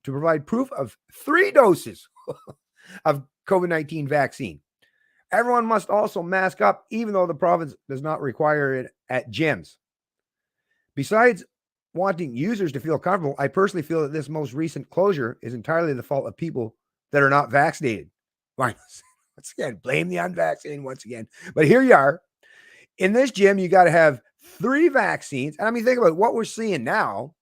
provide proof of 3 doses of COVID-19 vaccine. Everyone must also mask up, even though the province does not require it at gyms. Besides wanting users to feel comfortable, I personally feel that this most recent closure is entirely the fault of people that are not vaccinated. Once again, blame the unvaccinated once again. But here you are. In this gym, you got to have 3 vaccines. And I mean, think about what we're seeing now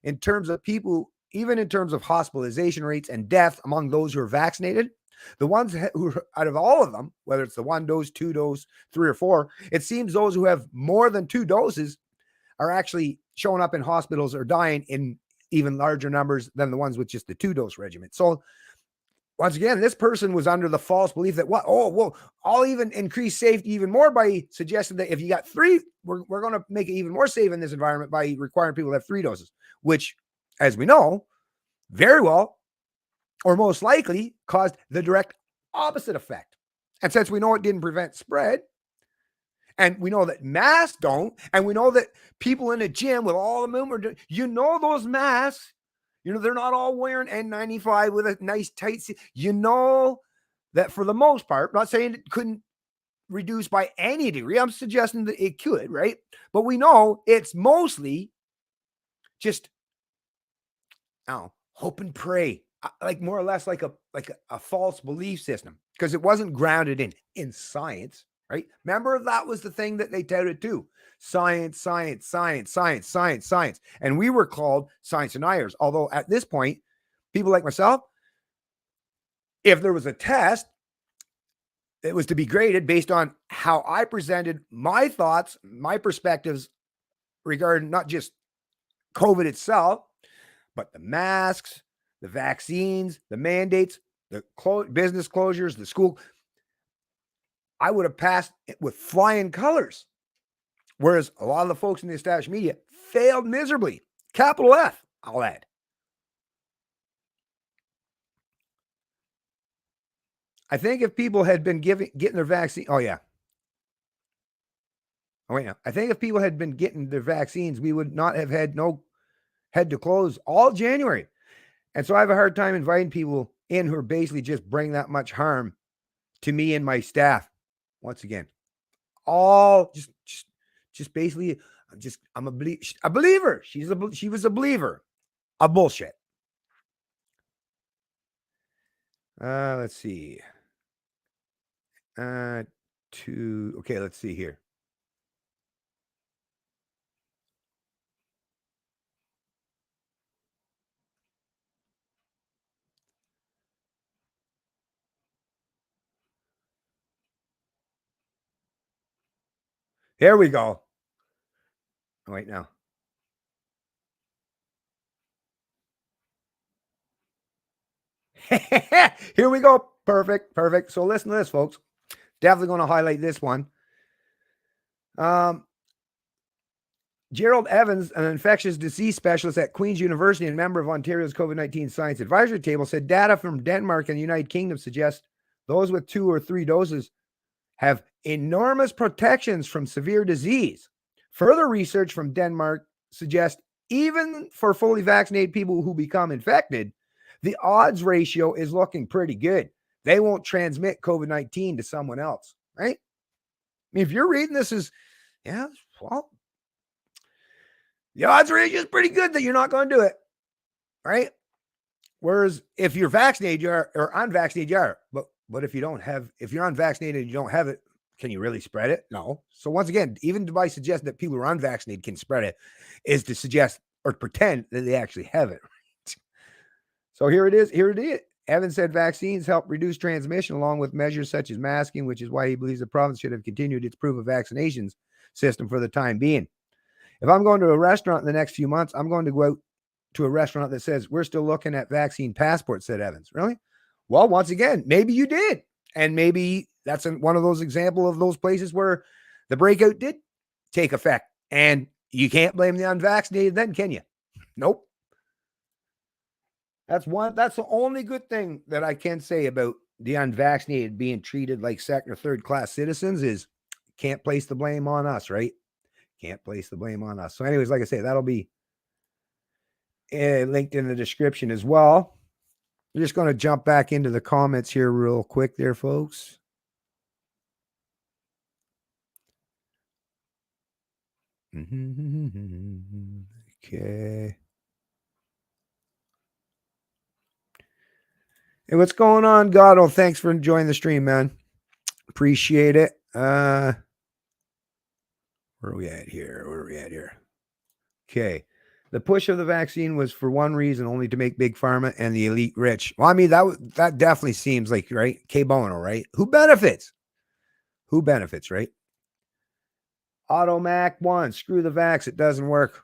in terms of people, even in terms of hospitalization rates and death among those who are vaccinated. The ones who, out of all of them, whether it's the 1 dose, 2 dose, 3 or 4, it seems those who have more than 2 doses are actually showing up in hospitals or dying in even larger numbers than the ones with just the 2-dose regimen. So once again, this person was under the false belief that I'll even increase safety even more by suggesting that if you got 3, we're going to make it even more safe in this environment by requiring people to have 3 doses, which, as we know, very well, or most likely, caused the direct opposite effect. And since we know it didn't prevent spread, and we know that masks don't, and we know that people in a gym with all the movement, those masks, they're not all wearing N95 with a nice tight seat. That for the most part, I'm not saying it couldn't reduce by any degree. I'm suggesting that it could, right? But we know it's mostly just, hope and pray, like more or less like a false belief system, because it wasn't grounded in science, right? Remember, that was the thing that they touted too. Science, science, science, science, science, science. And we were called science deniers. Although at this point, people like myself, if there was a test, it was to be graded based on how I presented my thoughts, my perspectives regarding not just COVID itself, but the masks, the vaccines, the mandates, the business closures, the school. I would have passed it with flying colors. Whereas a lot of the folks in the established media failed miserably. Capital F, I'll add. I think if people had been getting their vaccine, I think if people had been getting their vaccines, we would not have had to close all January. And so I have a hard time inviting people in who are basically just bringing that much harm to me and my staff. Once again, all just basically, I'm a believer. She was a believer of bullshit. Let's see. Let's see here. Here we go. Oh, wait, now. Here we go. Perfect. So listen to this, folks. Definitely going to highlight this one. Gerald Evans, an infectious disease specialist at Queen's University and member of Ontario's COVID-19 Science Advisory Table, said data from Denmark and the United Kingdom suggests those with 2 or 3 doses have enormous protections from severe disease. Further research from Denmark suggests even for fully vaccinated people who become infected, the odds ratio is looking pretty good. They won't transmit COVID-19 to someone else, right? I mean, if you're reading this as, yeah, well, the odds ratio is pretty good that you're not going to do it, right? Whereas if you're vaccinated, you are, or unvaccinated, you are. But if you're unvaccinated and you don't have it, can you really spread it? No. So once again, even by suggesting that people who are unvaccinated can spread it is to suggest or pretend that they actually have it. So here it is. Evans said vaccines help reduce transmission along with measures such as masking, which is why he believes the province should have continued its proof of vaccinations system for the time being. If I'm going to a restaurant in the next few months, I'm going to go out to a restaurant that says we're still looking at vaccine passports, said Evans. Really? Well, once again, maybe you did. And maybe that's one of those examples of those places where the breakout did take effect. And you can't blame the unvaccinated then, can you? Nope. That's the only good thing that I can say about the unvaccinated being treated like second or third class citizens is can't place the blame on us, right? Can't place the blame on us. So anyways, like I say, that'll be linked in the description as well. I'm just going to jump back into the comments here real quick there, folks. Okay. Hey, what's going on, Goddo? Thanks for enjoying the stream, man. Appreciate it. Where are we at here? Okay. The push of the vaccine was for one reason, only to make big pharma and the elite rich. Well, I mean, that definitely seems like, right? K Bono, right? Who benefits? Right? Automac 1, screw the vax. It doesn't work.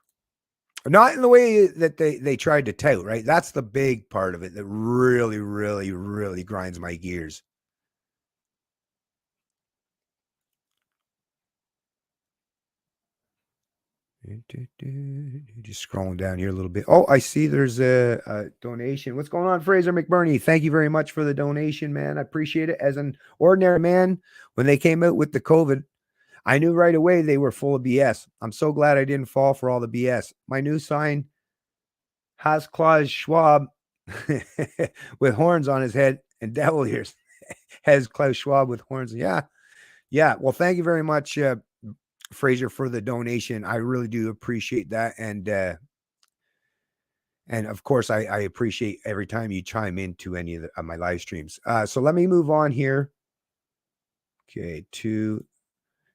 Not in the way that they tried to tout, right? That's the big part of it that really, really, really grinds my gears. Just scrolling down here a little bit. Oh, I see there's a donation. What's going on, Fraser McBurney? Thank you very much for the donation, man. I appreciate it. As an ordinary man, when they came out with the COVID, I knew right away they were full of BS. I'm so glad I didn't fall for all the BS. My new sign has Klaus Schwab with horns on his head and devil ears. Has Klaus Schwab with horns. Yeah. Well, thank you very much, Fraser, for the donation. I really do appreciate that. And of course, I appreciate every time you chime into any of my live streams. So let me move on here.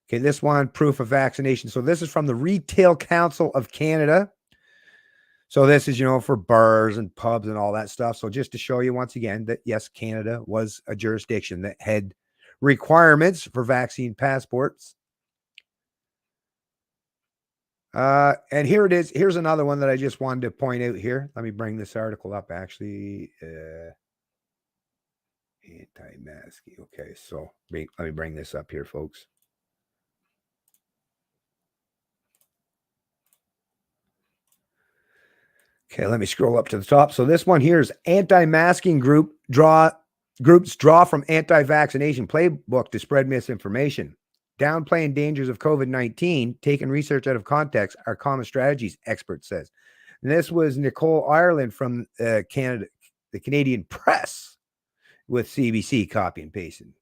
Okay, this one, proof of vaccination. So this is from the Retail Council of Canada. So this is, for bars and pubs and all that stuff. So just to show you once again that, yes, Canada was a jurisdiction that had requirements for vaccine passports. And here it is. Here's another one that I just wanted to point out here. Let me bring this article up, actually. Anti-masking. Okay, so let me bring this up here, folks. Okay, let me scroll up to the top. So this one here is anti-masking groups draw from anti-vaccination playbook to spread misinformation. Downplaying dangers of COVID-19, taking research out of context, are common strategies, expert says. And this was Nicole Ireland from Canada, the Canadian Press, with CBC copy and pasting.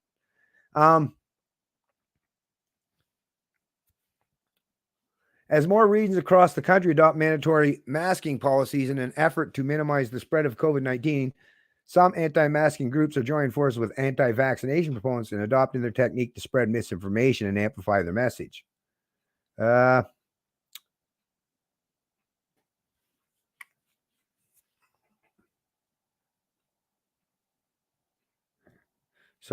As more regions across the country adopt mandatory masking policies in an effort to minimize the spread of COVID-19, some anti-masking groups are joining forces with anti-vaccination proponents in adopting their technique to spread misinformation and amplify their message. So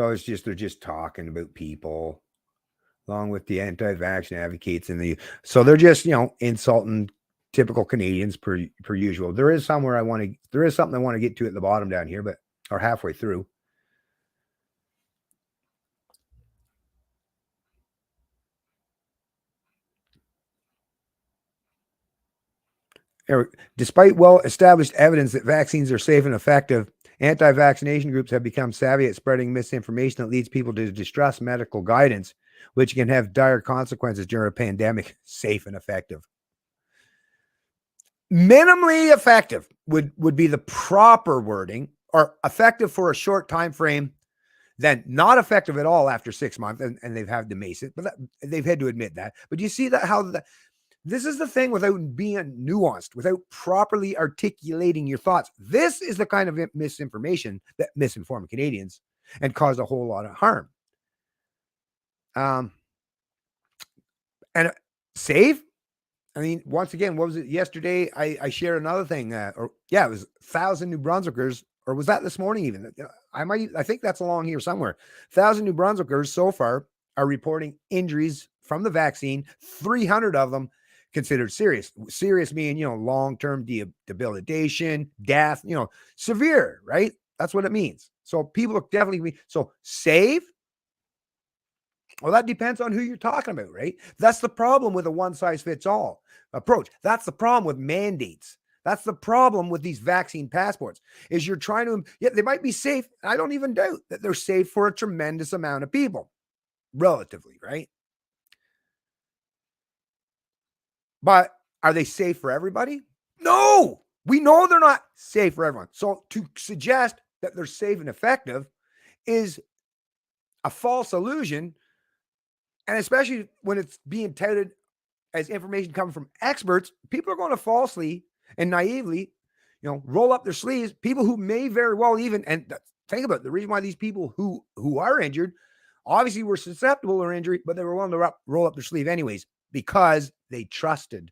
it's just they're just talking about people, along with the anti-vaccine advocates so they're just insulting typical Canadians per usual. There is something I want to get to at the bottom down here, or halfway through. Despite well-established evidence that vaccines are safe and effective, anti-vaccination groups have become savvy at spreading misinformation that leads people to distrust medical guidance, which can have dire consequences during a pandemic. Safe and effective. Minimally effective would be the proper wording, or effective for a short time frame, then not effective at all after 6 months, and they've had to mace it, but they've had to admit that. But you see that how this is the thing without being nuanced, without properly articulating your thoughts. This is the kind of misinformation that misinformed Canadians and caused a whole lot of harm. And safe. I mean, once again, what was it yesterday? I shared another thing, it was 1,000 New Brunswickers, or was that this morning even? I think that's along here somewhere. 1,000 New Brunswickers so far are reporting injuries from the vaccine. 300 of them considered serious. Serious meaning, long-term debilitation, death, severe, right? That's what it means. So people are definitely so safe. Well, that depends on who you're talking about, right? That's the problem with a one-size-fits-all approach. That's the problem with mandates. That's the problem with these vaccine passports, is you're trying to, they might be safe. I don't even doubt that they're safe for a tremendous amount of people, relatively, right? But are they safe for everybody? No, we know they're not safe for everyone. So to suggest that they're safe and effective is a false illusion. And especially when it's being touted as information coming from experts, people are going to falsely and naively, roll up their sleeves. People who may very well even, and think about it, the reason why these people who are injured obviously were susceptible to injury, but they were willing to roll up their sleeve anyways because they trusted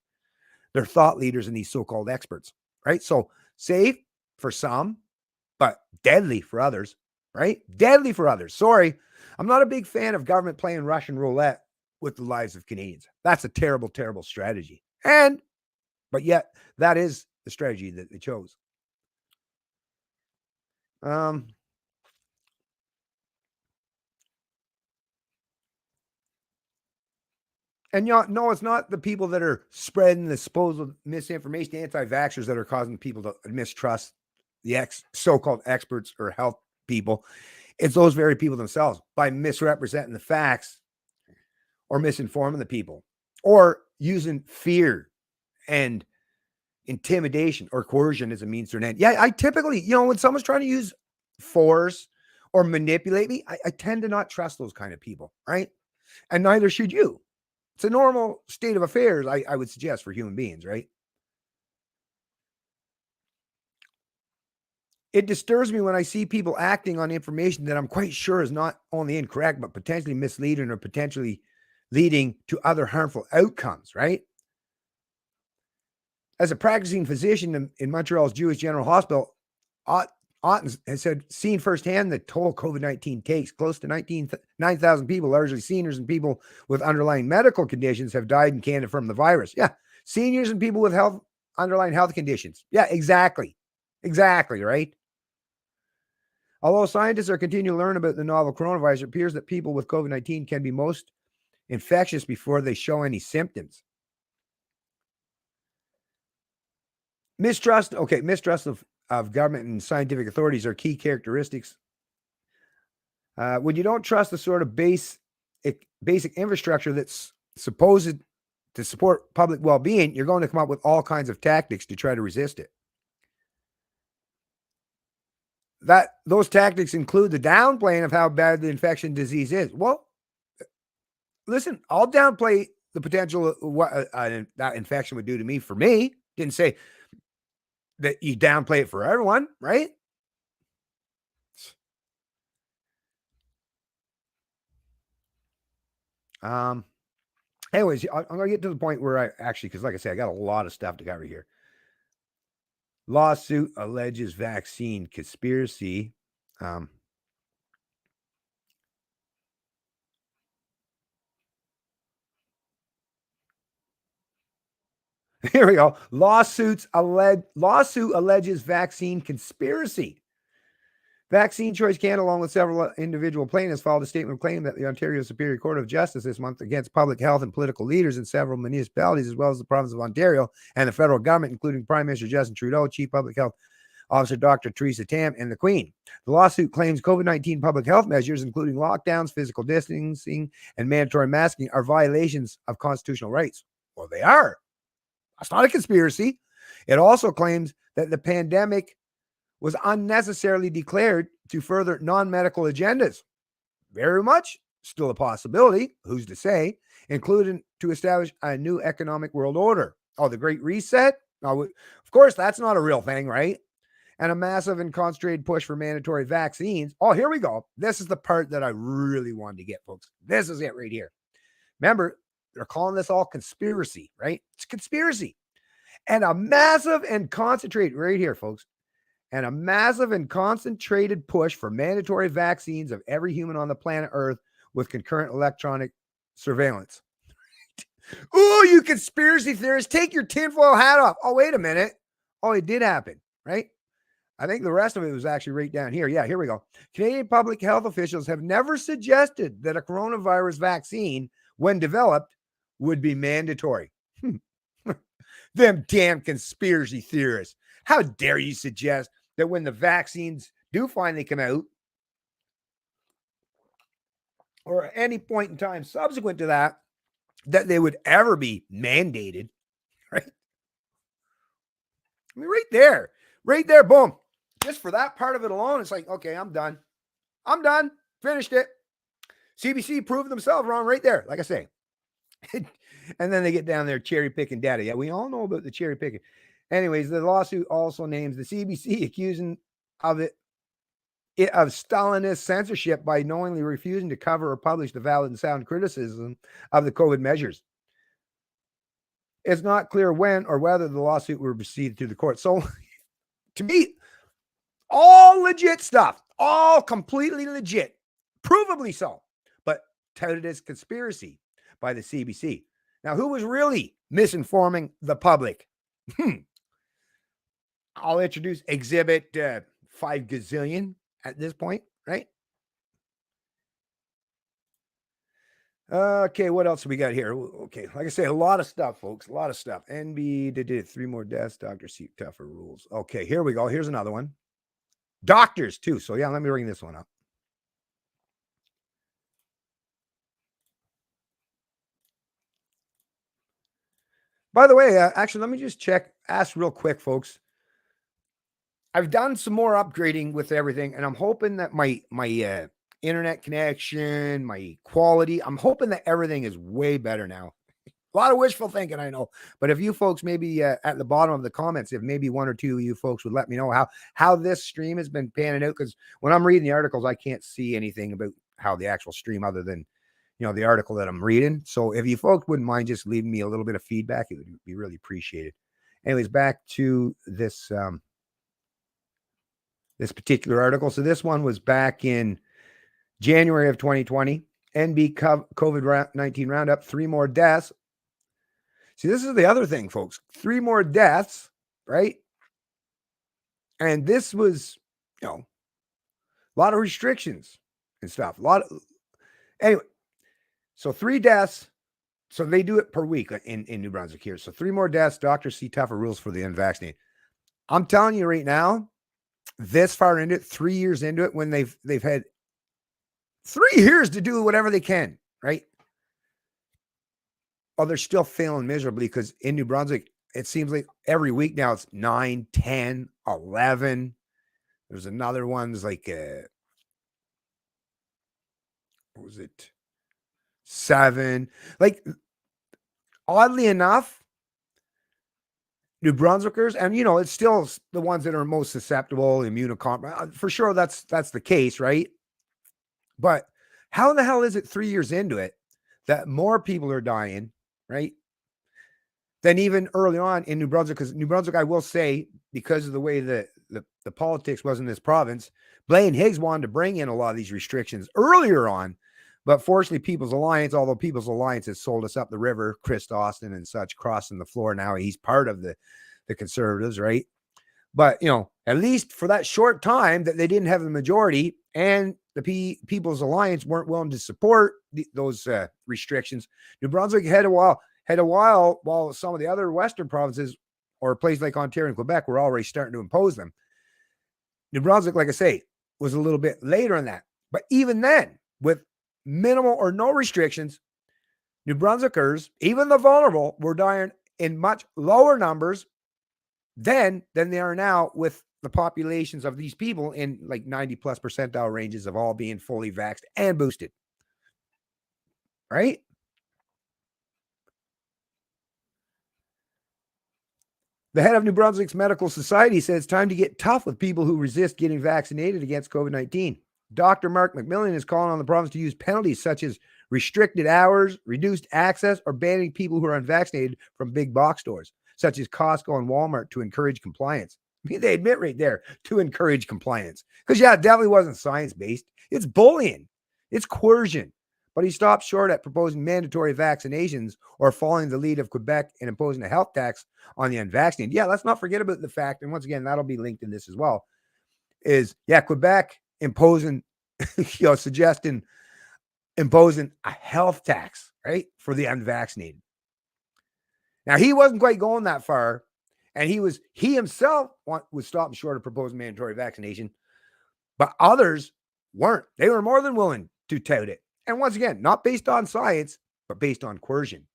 their thought leaders and these so-called experts, right? So safe for some, but deadly for others, right? Deadly for others. Sorry, I'm not a big fan of government playing Russian roulette with the lives of Canadians. That's a terrible, terrible strategy. But yet that is the strategy that they chose. And no, it's not the people that are spreading the supposed misinformation, anti-vaxxers, that are causing people to mistrust the so-called experts or health people. It's those very people themselves, by misrepresenting the facts or misinforming the people or using fear and intimidation or coercion as a means to an end. Yeah, I typically, when someone's trying to use force or manipulate me, I tend to not trust those kind of people, right? And neither should you. It's a normal state of affairs, I would suggest, for human beings, right? It disturbs me when I see people acting on information that I'm quite sure is not only incorrect, but potentially misleading or potentially leading to other harmful outcomes, right? As a practicing physician in Montreal's Jewish General Hospital, Otten has said, seen firsthand the toll COVID-19 takes. Close to 9,000 people, largely seniors and people with underlying medical conditions, have died in Canada from the virus. Yeah, seniors and people with underlying health conditions. Yeah, exactly. Exactly, right? Although scientists are continuing to learn about the novel coronavirus, it appears that people with COVID-19 can be most infectious before they show any symptoms. Mistrust of government and scientific authorities are key characteristics. When you don't trust the sort of basic infrastructure that's supposed to support public well-being, you're going to come up with all kinds of tactics to try to resist it. Those tactics include the downplaying of how bad the infection disease is. Well, listen, I'll downplay the potential of what that infection would do to me. For me, didn't say that you downplay it for everyone, right? Anyways, I'm going to get to the point where because like I said, I got a lot of stuff to cover here. Lawsuit alleges vaccine conspiracy. Here we go. Lawsuit alleges vaccine conspiracy. Vaccine Choice Canada, along with several individual plaintiffs, filed a statement of claim that the Ontario Superior Court of Justice this month against public health and political leaders in several municipalities, as well as the province of Ontario and the federal government, including Prime Minister Justin Trudeau, Chief Public Health Officer Dr. Theresa Tam, and the Queen. The lawsuit claims COVID-19 public health measures, including lockdowns, physical distancing, and mandatory masking, are violations of constitutional rights. Well, they are. That's not a conspiracy. It also claims that the pandemic was unnecessarily declared to further non-medical agendas. Very much still a possibility, who's to say, including to establish a new economic world order. Oh, the Great Reset? Now, of course, that's not a real thing, right? And a massive and concentrated push for mandatory vaccines. Oh, here we go. This is the part that I really wanted to get, folks. This is it right here. Remember, they're calling this all conspiracy, right? It's conspiracy. And a massive and concentrated, right here, folks, and a massive and concentrated push for mandatory vaccines of every human on the planet Earth with concurrent electronic surveillance. Oh, you conspiracy theorists, take your tinfoil hat off. Oh, wait a minute. Oh, it did happen, right? I think the rest of it was actually right down here. Yeah, here we go. Canadian public health officials have never suggested that a coronavirus vaccine, when developed, would be mandatory. Them damn conspiracy theorists. How dare you suggest that when the vaccines do finally come out, or at any point in time subsequent to that, that they would ever be mandated, right? I mean, right there, boom. Just for that part of it alone, it's like, okay, I'm done. Finished it. CBC proved themselves wrong right there, like I say. And then they get down there cherry picking data. Yeah, we all know about the cherry picking. Anyways, the lawsuit also names the CBC accusing of Stalinist censorship by knowingly refusing to cover or publish the valid and sound criticism of the COVID measures. It's not clear when or whether the lawsuit will proceed to the court. So, to me, all legit stuff, all completely legit, provably so, but touted as conspiracy by the CBC. Now, who was really misinforming the public? I'll introduce Exhibit 5 gazillion at this point, right? Okay, what else we got here? Okay, like I say, a lot of stuff, folks. A lot of stuff. NB did 3 more deaths. Doctors seek tougher rules. Okay, here we go. Here's another one. Doctors, too. So, yeah, let me bring this one up. By the way, actually, let me just ask real quick, folks. I've done some more upgrading with everything, and I'm hoping that my internet connection, my quality, I'm hoping that everything is way better now. A lot of wishful thinking, I know. But if you folks maybe at the bottom of the comments, if maybe one or two of you folks would let me know how this stream has been panning out, because when I'm reading the articles, I can't see anything about how the actual stream other than, the article that I'm reading. So if you folks wouldn't mind just leaving me a little bit of feedback, it would be really appreciated. Anyways, back to this this particular article. So this one was back in January of 2020. NB COVID-19 roundup, 3 more deaths. See, this is the other thing, folks. 3 more deaths, right? And this was, a lot of restrictions and stuff. Anyway, so 3 deaths. So they do it per week in New Brunswick here. So 3 more deaths. Doctors see tougher rules for the unvaccinated. I'm telling you right now, this far into it, 3 years into it, when they've had 3 years to do whatever they can, right? Oh, they're still failing miserably because in New Brunswick, it seems like every week now it's 9, 10, 11. There's another one's like, what was it? 7. Like, oddly enough, New Brunswickers, and it's still the ones that are most susceptible, immunocompromised. For sure, that's the case, right? But how the hell is it 3 years into it that more people are dying, right, than even early on in New Brunswick? Because New Brunswick, I will say, because of the way the politics was in this province, Blaine Higgs wanted to bring in a lot of these restrictions earlier on. But fortunately, People's Alliance, although People's Alliance has sold us up the river, Chris Austin and such, crossing the floor now, he's part of the Conservatives, right? But, at least for that short time that they didn't have the majority and the People's Alliance weren't willing to support those restrictions, New Brunswick had a while while some of the other Western provinces or places like Ontario and Quebec were already starting to impose them. New Brunswick, like I say, was a little bit later in that. But even then, with minimal or no restrictions, New Brunswickers, even the vulnerable, were dying in much lower numbers than they are now, with the populations of these people in like 90 plus percentile ranges of all being fully vaxxed and boosted. Right? The head of New Brunswick's Medical Society says it's time to get tough with people who resist getting vaccinated against COVID-19. Dr. Mark McMillan is calling on the province to use penalties such as restricted hours, reduced access, or banning people who are unvaccinated from big box stores, such as Costco and Walmart, to encourage compliance. I mean, they admit right there, to encourage compliance. Because, yeah, it definitely wasn't science-based. It's bullying. It's coercion. But he stopped short at proposing mandatory vaccinations or following the lead of Quebec and imposing a health tax on the unvaccinated. Yeah, let's not forget about the fact, and once again, that'll be linked in this as well, is, Quebec imposing, suggesting imposing a health tax, right, for the unvaccinated. Now, he wasn't quite going that far, and he himself was stopping short of proposing mandatory vaccination, but others weren't. They were more than willing to tout it. And once again, not based on science, but based on coercion.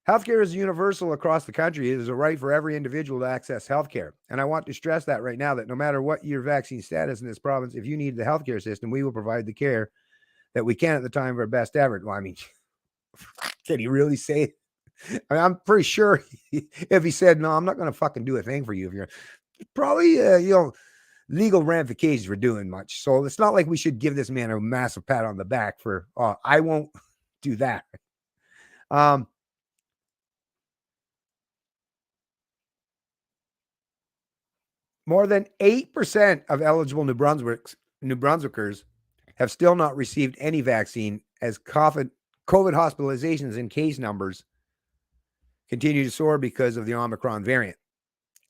Healthcare is universal across the country. It is a right for every individual to access healthcare. And I want to stress that right now, that no matter what your vaccine status in this province, if you need the healthcare system, we will provide the care that we can at the time of our best effort. Well, I mean, can he really say it? I mean, I'm pretty sure if he said, no, I'm not going to fucking do a thing for you, if you're probably, legal ramifications for doing much. So it's not like we should give this man a massive pat on the back for, I won't do that. More than 8% of eligible New Brunswickers have still not received any vaccine, as COVID hospitalizations and case numbers continue to soar because of the Omicron variant.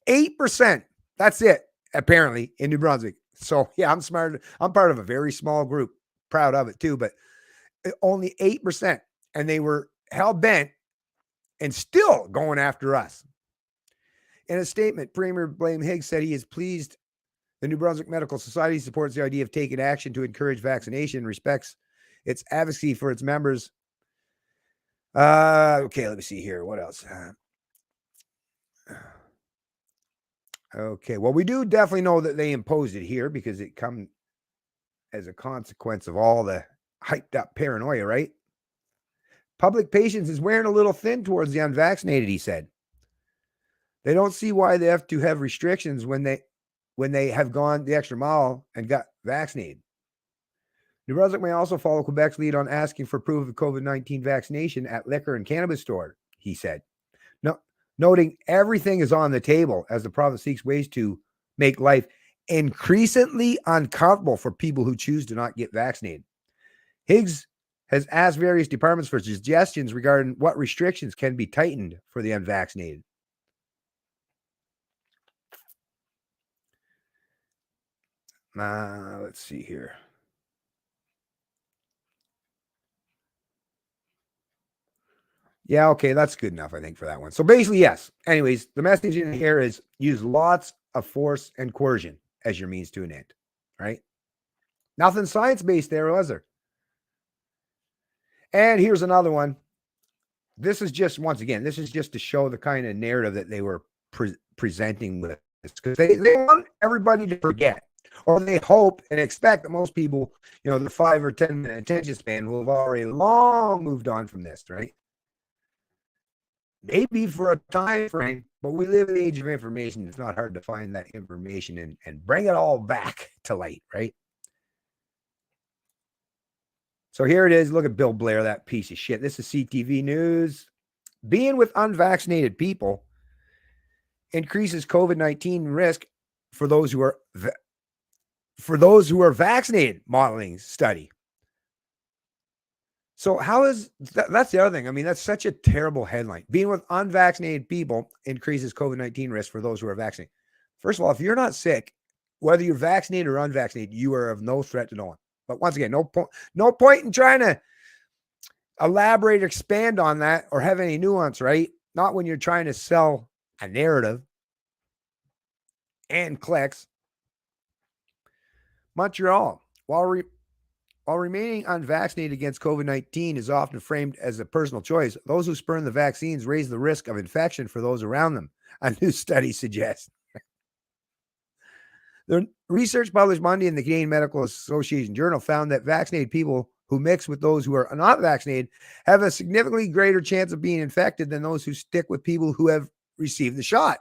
8%. That's it, apparently, in New Brunswick. So, yeah, I'm smart. I'm part of a very small group. Proud of it, too. But only 8%. And they were hell-bent and still going after us. In a statement, Premier Blaine Higgs said he is pleased the New Brunswick Medical Society supports the idea of taking action to encourage vaccination, respects its advocacy for its members. Okay, let me see here. What else? Okay, well, we do definitely know that they imposed it here because it come as a consequence of all the hyped up paranoia, right? Public patience is wearing a little thin towards the unvaccinated, he said. They don't see why they have to have restrictions when they have gone the extra mile and got vaccinated. New Brunswick may also follow Quebec's lead on asking for proof of COVID-19 vaccination at liquor and cannabis store, he said. Noting everything is on the table as the province seeks ways to make life increasingly uncomfortable for people who choose to not get vaccinated. Higgs has asked various departments for suggestions regarding what restrictions can be tightened for the unvaccinated. Let's see here. Yeah, okay, that's good enough, I think, for that one. So basically, yes. Anyways, the message in here is use lots of force and coercion as your means to an end, right? Nothing science-based there, was there? And here's another one. This is just, once again, this is just to show the kind of narrative that they were presenting with this, because they want everybody to forget, or they hope and expect that most people, the 5 or 10 minute attention span will have already long moved on from this, right? Maybe for a time frame, but we live in the age of information. It's not hard to find that information and bring it all back to light, right? So here it is. Look at Bill Blair, that piece of shit. This is CTV News. Being with unvaccinated people increases COVID-19 risk for those who are vaccinated, modeling study. So how is that's the other thing. I mean, that's such a terrible headline. Being with unvaccinated people increases COVID-19 risk for those who are vaccinated. First of all, if you're not sick, whether you're vaccinated or unvaccinated, you are of no threat to no one. But once again, no point in trying to elaborate, expand on that, or have any nuance, right? Not when you're trying to sell a narrative and clicks. Montreal, while remaining unvaccinated against COVID-19 is often framed as a personal choice, those who spurn the vaccines raise the risk of infection for those around them, a new study suggests. The research published Monday in the Canadian Medical Association Journal found that vaccinated people who mix with those who are not vaccinated have a significantly greater chance of being infected than those who stick with people who have received the shot.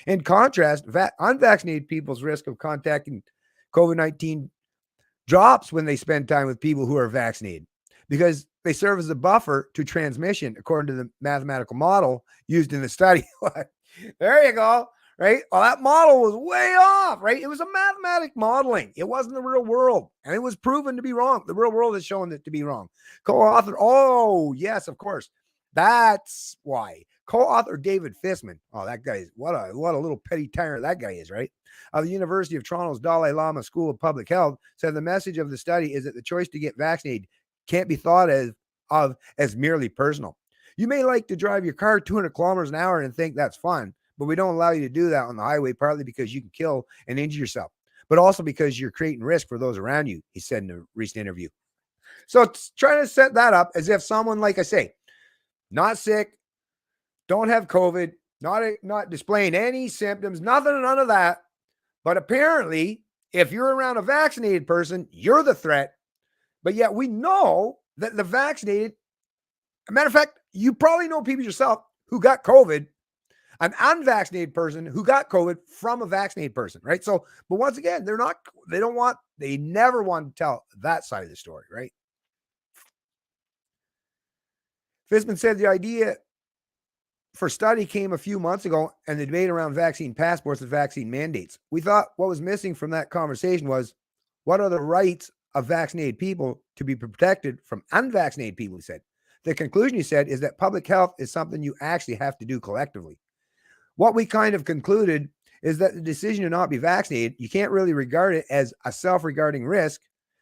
In contrast, unvaccinated people's risk of contacting COVID-19 drops when they spend time with people who are vaccinated because they serve as a buffer to transmission, according to the mathematical model used in the study. There you go. Right. Well, that model was way off, right? It was a mathematic modeling. It wasn't the real world. And it was proven to be wrong. The real world has shown it to be wrong. Co-author. Oh, yes, of course. That's why. Co-author David Fisman. Oh, that guy is what a little petty tyrant that guy is, right? Of the University of Toronto's Dalai Lama School of Public Health said the message of the study is that the choice to get vaccinated can't be thought of as merely personal. You may like to drive your car 200 kilometers an hour and think that's fun, but we don't allow you to do that on the highway, partly because you can kill and injure yourself, but also because you're creating risk for those around you, he said in a recent interview. So it's trying to set that up as if someone, like I say, not sick, don't have COVID, not displaying any symptoms, nothing, none of that. But apparently, if you're around a vaccinated person, you're the threat. But yet we know that the vaccinated, a matter of fact, you probably know people yourself who got COVID, an unvaccinated person who got COVID from a vaccinated person, right? So, but once again, they never want to tell that side of the story, right? Fisman said the idea for study came a few months ago and the debate around vaccine passports and vaccine mandates. We thought what was missing from that conversation was what are the rights of vaccinated people to be protected from unvaccinated people, he said. The conclusion, he said, is that public health is something you actually have to do collectively. What we kind of concluded is that the decision to not be vaccinated, you can't really regard it as a self-regarding risk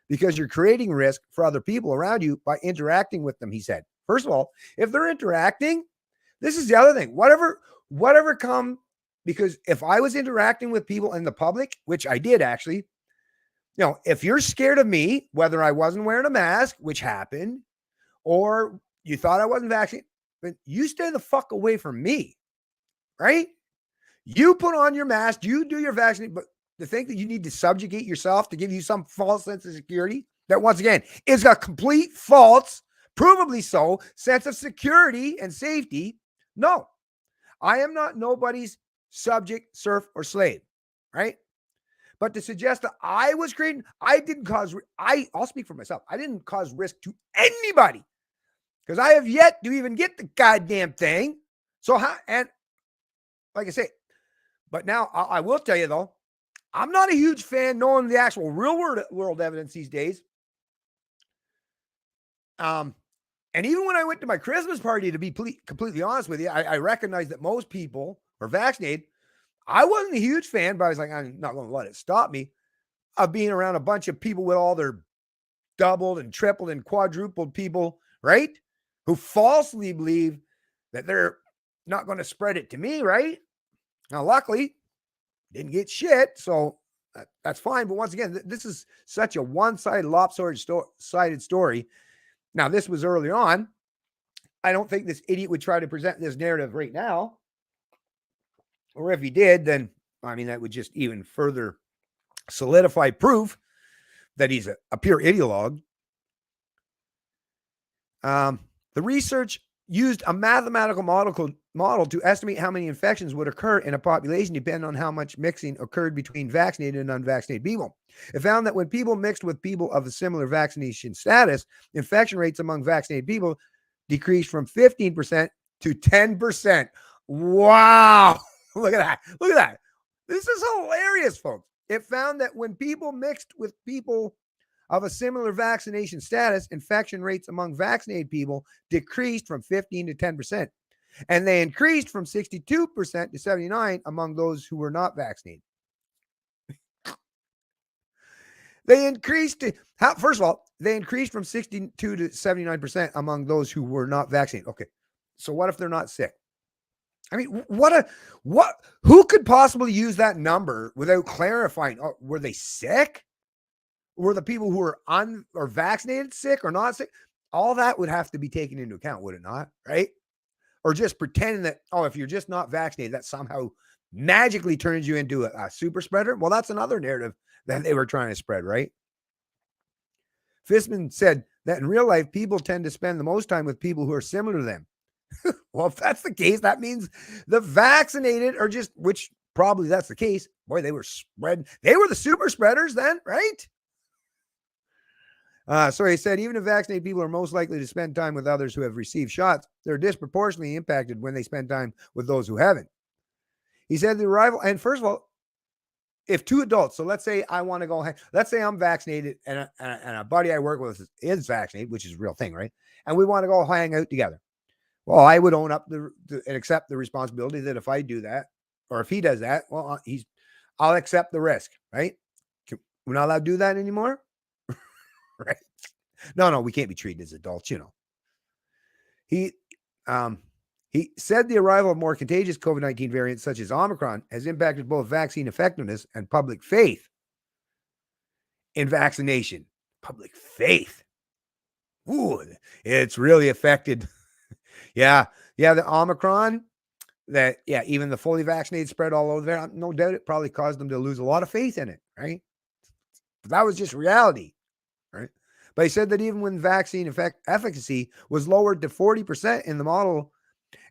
because you're creating risk for other people around you by interacting with them, he said. First of all, if they're interacting, this is the other thing. Whatever come, because if I was interacting with people in the public, which I did actually, if you're scared of me, whether I wasn't wearing a mask, which happened, or you thought I wasn't vaccinated, but you stay the fuck away from me, right? You put on your mask, you do your vaccine, but to think that you need to subjugate yourself to give you some false sense of security, that once again is a complete false, provably so, sense of security and safety. No, I am not nobody's subject, serf, or slave, right? But to suggest that I was creating, I'll speak for myself. I didn't cause risk to anybody because I have yet to even get the goddamn thing. So and like I say, but now I will tell you though, I'm not a huge fan knowing the actual real world evidence these days. And even when I went to my Christmas party, to be completely honest with you, I recognize that most people are vaccinated. I wasn't a huge fan, but I was like, I'm not going to let it stop me of being around a bunch of people with all their doubled and tripled and quadrupled people, right? Who falsely believe that they're not going to spread it to me, right? Now, luckily, didn't get shit, so that's fine. But once again, this is such a one-sided, lopsided story. Now, this was early on. I don't think this idiot would try to present this narrative right now. Or if he did, then, I mean, that would just even further solidify proof that he's a pure ideologue. The research used a mathematical model to estimate how many infections would occur in a population depending on how much mixing occurred between vaccinated and unvaccinated people. It found that when people mixed with people of a similar vaccination status, infection rates among vaccinated people decreased from 15% to 10%. Wow. Look at that. Look at that. This is hilarious, folks. It found that when people mixed with people of a similar vaccination status, infection rates among vaccinated people decreased from 15 to 10%. And they increased from 62% to 79% among those who were not vaccinated. They increased to, first of all, they increased from 62 to 79% among those who were not vaccinated. Okay. So what if they're not sick? I mean, who could possibly use that number without clarifying? Oh, were they sick? Were the people who were or vaccinated sick or not sick? All that would have to be taken into account, would it not? Right? Or just pretending that, oh, if you're just not vaccinated, that somehow magically turns you into a super spreader. Well, that's another narrative that they were trying to spread, right? Fishman said that in real life, people tend to spend the most time with people who are similar to them. Well, if that's the case, that means the vaccinated are just, which probably that's the case. Boy, they were the super spreaders then, right? So he said, even if vaccinated people are most likely to spend time with others who have received shots, they're disproportionately impacted when they spend time with those who haven't. He said the arrival, and first of all, if two adults, so let's say I want to go, let's say I'm vaccinated and a buddy I work with is vaccinated, which is a real thing, right? And we want to go hang out together. Well, I would own up and accept the responsibility that if I do that, or if he does that, well, I'll accept the risk, right? We're not allowed to do that anymore. Right? No, we can't be treated as adults, you know. He said the arrival of more contagious COVID-19 variants such as Omicron has impacted both vaccine effectiveness and public faith in vaccination. Public faith. Ooh, it's really affected. Yeah, the Omicron, even the fully vaccinated spread all over there. No doubt it probably caused them to lose a lot of faith in it, right? But that was just reality. Right. But he said that even when vaccine efficacy was lowered to 40% in the model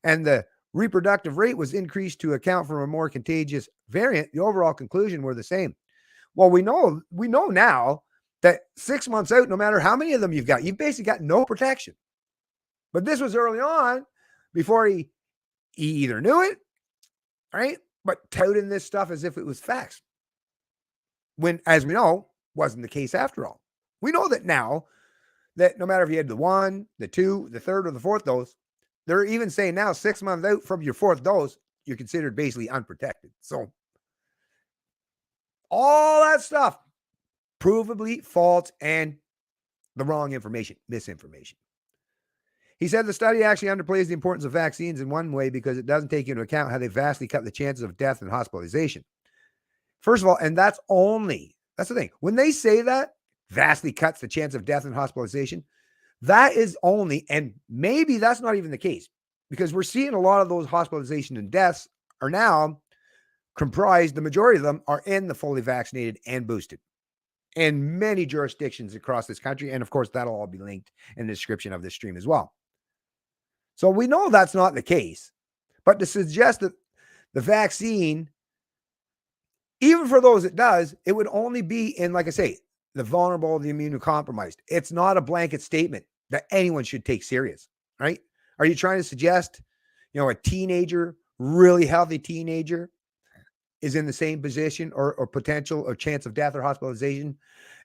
and the reproductive rate was increased to account for a more contagious variant, the overall conclusion were the same. Well, we know now that 6 months out, no matter how many of them you've basically got no protection. But this was early on before he either knew it, right? But touting this stuff as if it was facts. When, as we know, wasn't the case after all. We know that now that no matter if you had the 1, the 2, the 3rd, or the 4th dose, they're even saying now 6 months out from your 4th dose, you're considered basically unprotected. So all that stuff, provably false and the wrong information, misinformation. He said the study actually underplays the importance of vaccines in one way because it doesn't take into account how they vastly cut the chances of death and hospitalization. First of all, and that's the thing. When they say that, vastly cuts the chance of death and hospitalization, that is only, and maybe that's not even the case, because we're seeing a lot of those hospitalization and deaths are now comprised, the majority of them are in the fully vaccinated and boosted in many jurisdictions across this country. And of course, that'll all be linked in the description of this stream as well. So we know that's not the case, but to suggest that the vaccine, even for those it does, it would only be in, like I say, the vulnerable, the immunocompromised. It's not a blanket statement that anyone should take serious, right? Are you trying to suggest, a teenager, really healthy teenager is in the same position or potential or chance of death or hospitalization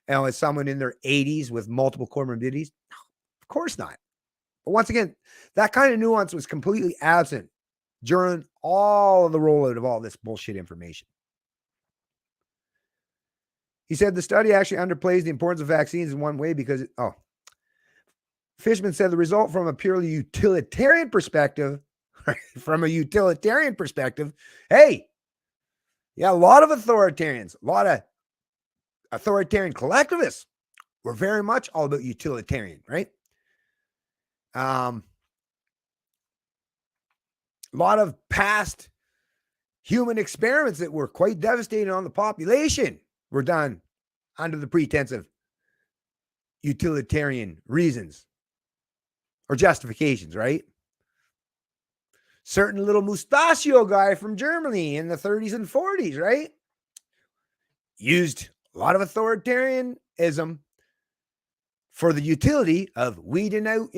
as someone in their 80s with multiple comorbidities? Of course not. But once again, that kind of nuance was completely absent during all of the rollout of all this bullshit information. He said the study actually underplays the importance of vaccines in one way because Fishman said the result from a purely utilitarian perspective, hey, a lot of authoritarians, a lot of authoritarian collectivists were very much all about utilitarian, right? A lot of past human experiments that were quite devastating on the population were done under the pretense of utilitarian reasons or justifications, right? Certain little mustachio guy from Germany in the 30s and 40s, right? Used a lot of authoritarianism for the utility of weeding out,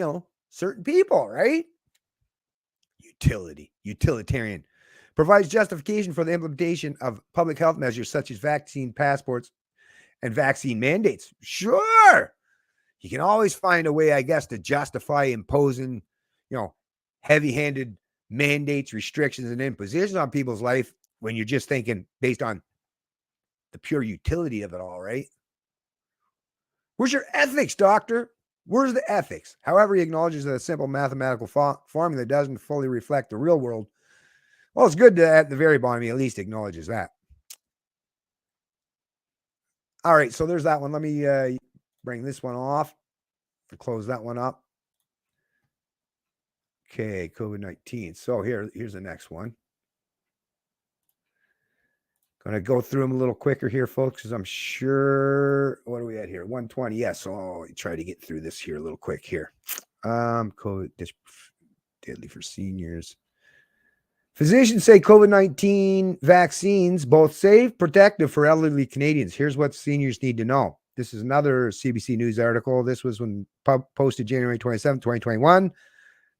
certain people, right? Utilitarian. Provides justification for the implementation of public health measures such as vaccine passports and vaccine mandates. Sure, you can always find a way, I guess, to justify imposing, heavy-handed mandates, restrictions, and impositions on people's life when you're just thinking based on the pure utility of it all, right? Where's your ethics, doctor? Where's the ethics? However, he acknowledges that a simple mathematical formula doesn't fully reflect the real world. Well, it's good that at the very bottom, he at least acknowledges that. All right, so there's that one. Let me bring this one off to close that one up. Okay, COVID-19. So here's the next one. Going to go through them a little quicker here, folks, because I'm sure, what are we at here? 120. Yes, so I'll try to get through this here a little quick here. COVID, deadly for seniors. Physicians say COVID-19 vaccines both safe, protective for elderly Canadians. Here's what seniors need to know. This is another CBC News article. This was when posted January 27, 2021.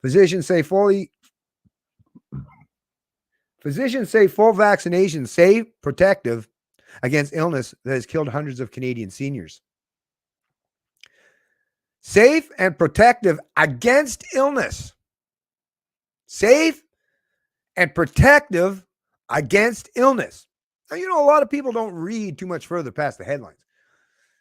Physicians say full vaccination safe, protective against illness that has killed hundreds of Canadian seniors. Safe and protective against illness. Safe and protective against illness. Now, a lot of people don't read too much further past the headlines.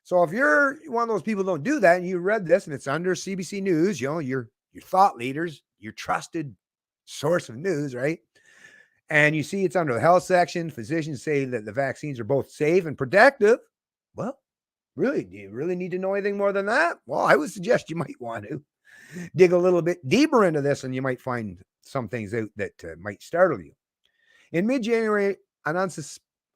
So if you're one of those people who don't do that and you read this and it's under CBC News, your thought leaders, your trusted source of news, right? And you see it's under the health section. Physicians say that the vaccines are both safe and protective. Well, really, do you really need to know anything more than that? Well, I would suggest you might want to dig a little bit deeper into this and you might find some things out that might startle you. In mid-January, an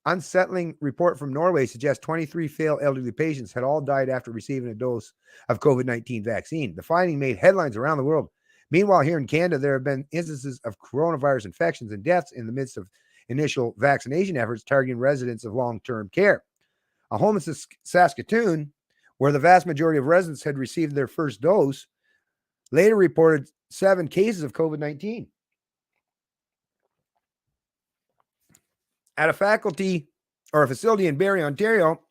unsettling report from Norway suggests 23 failed elderly patients had all died after receiving a dose of COVID-19 vaccine. The finding made headlines around the world. Meanwhile, here in Canada, there have been instances of coronavirus infections and deaths in the midst of initial vaccination efforts targeting residents of long-term care. A home in Saskatoon, where the vast majority of residents had received their first dose, later reported 7 cases of COVID-19. At a faculty or a facility in Barrie, Ontario,